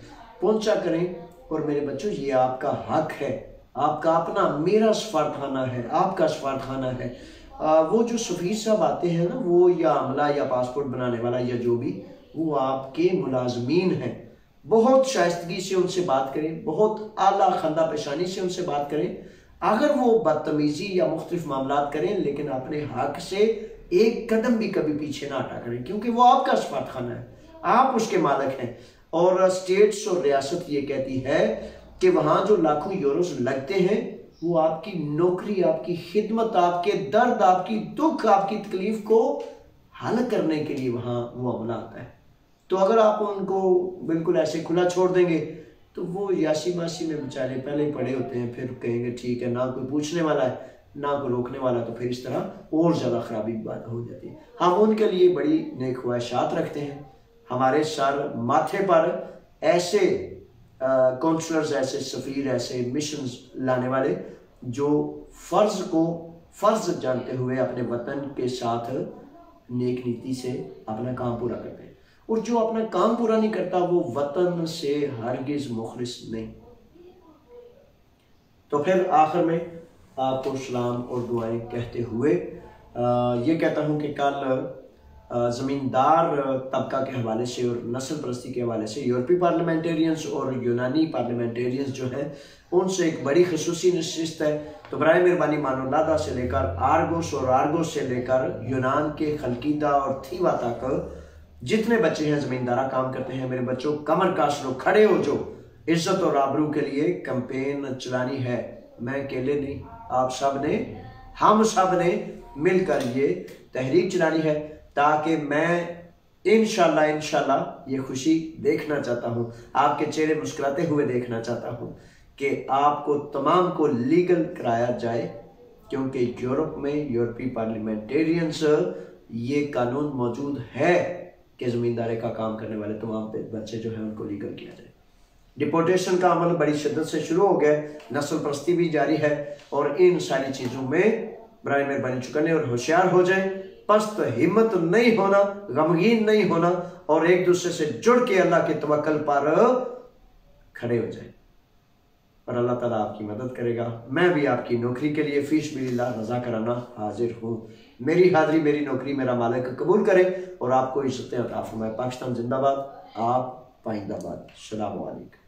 पहुंचा करें। और मेरे बच्चों ये आपका हक है, आपका अपना, मेरा सफारतखाना है, आपका सफारतखाना है। वो जो सफ़ीर साहब आते हैं ना, वो या अमला या पासपोर्ट बनाने वाला या जो भी, वो आपके मुलाजमीन हैं। बहुत शाइस्तगी से उनसे बात करें, बहुत आला खंदा पेशानी से उनसे बात करें। अगर वो बदतमीजी या मुख्तलिफ मामलात करें लेकिन अपने हक से एक कदम भी कभी पीछे ना हटा करें, क्योंकि वो आपका सफारतखाना है, आप उसके मालिक हैं। और स्टेट्स और रियासत ये कहती है कि वहाँ जो लाखों यूरोस लगते हैं वो आपकी नौकरी, आपकी खिदमत, आपके दर्द, आपकी दुख, आपकी तकलीफ को हल करने के लिए वहाँ वो अमला आता है। तो अगर आप उनको बिल्कुल ऐसे खुला छोड़ देंगे तो वो यासी मासी में बेचारे पहले ही पड़े होते हैं, फिर कहेंगे ठीक है, ना कोई पूछने वाला है ना कोई रोकने वाला, तो फिर इस तरह और ज़्यादा खराबी बात हो जाती है। हम उनके लिए बड़ी नेक ख्वाहिशात रखते हैं। हमारे सर माथे पर ऐसे काउंसलर्स, ऐसे सफ़ीर, ऐसे मिशन लाने वाले जो फ़र्ज़ को फ़र्ज़ जानते हुए अपने वतन के साथ नेक नीति से अपना काम पूरा करते हैं। और जो अपना काम पूरा नहीं करता वो वतन से हरगिज़ मुखलिस नहीं। तो फिर आखिर में आपको सलाम और दुआएं कहते हुए ये कहता हूँ कि कल ज़मींदार तबका के हवाले से और नस्ल परस्ती के हवाले से यूरोपीय पार्लियामेंटेरियंस और यूनानी पार्लियामेंटेरियंस जो हैं उनसे एक बड़ी खसूसी नशिस्त है। तो बराए मेहरबानी मानोलादा से लेकर आर्गोस और आर्गोस से लेकर यूनान के खलकीदा और थीवा तक जितने बच्चे हैं ज़मींदारा काम करते हैं, मेरे बच्चों कमर काश लो, खड़े हो जो इज्जत और आबरू के लिए कैंपेन चलानी है। मैं अकेले नहीं, आप सब ने, हम सब ने मिलकर ये तहरीक चलानी है, ताकि मैं इंशाल्लाह ये खुशी देखना चाहता हूँ, आपके चेहरे मुस्कुराते हुए देखना चाहता हूँ कि आपको तमाम को लीगल कराया जाए, क्योंकि यूरोप में यूरोपीय पार्लियामेंटेरियंस ये कानून मौजूद है कि ज़मींदारी का काम करने वाले तमाम बच्चे जो हैं उनको लीगल किया जाए। डिपोर्टेशन का अमल बड़ी शिद्दत से शुरू हो गया, नस्ल परस्ती भी जारी है, और इन सारी चीज़ों में बराए मेहरबानी चुकने और होशियार हो जाए, पस्त हिम्मत नहीं होना, गमगीन नहीं होना, और एक दूसरे से जुड़ के अल्लाह के तवक्कल पर खड़े हो जाए, और अल्लाह ताला आपकी मदद करेगा। मैं भी आपकी नौकरी के लिए फीस बिल्लाह रजा कराना हाजिर हूँ। मेरी हाजिरी मेरी नौकरी मेरा मालिक कबूल करे और आपको इज्जतें अता फरमाए। पाकिस्तान जिंदाबाद, आप पाइंदाबाद। अस्सलामु अलैकुम।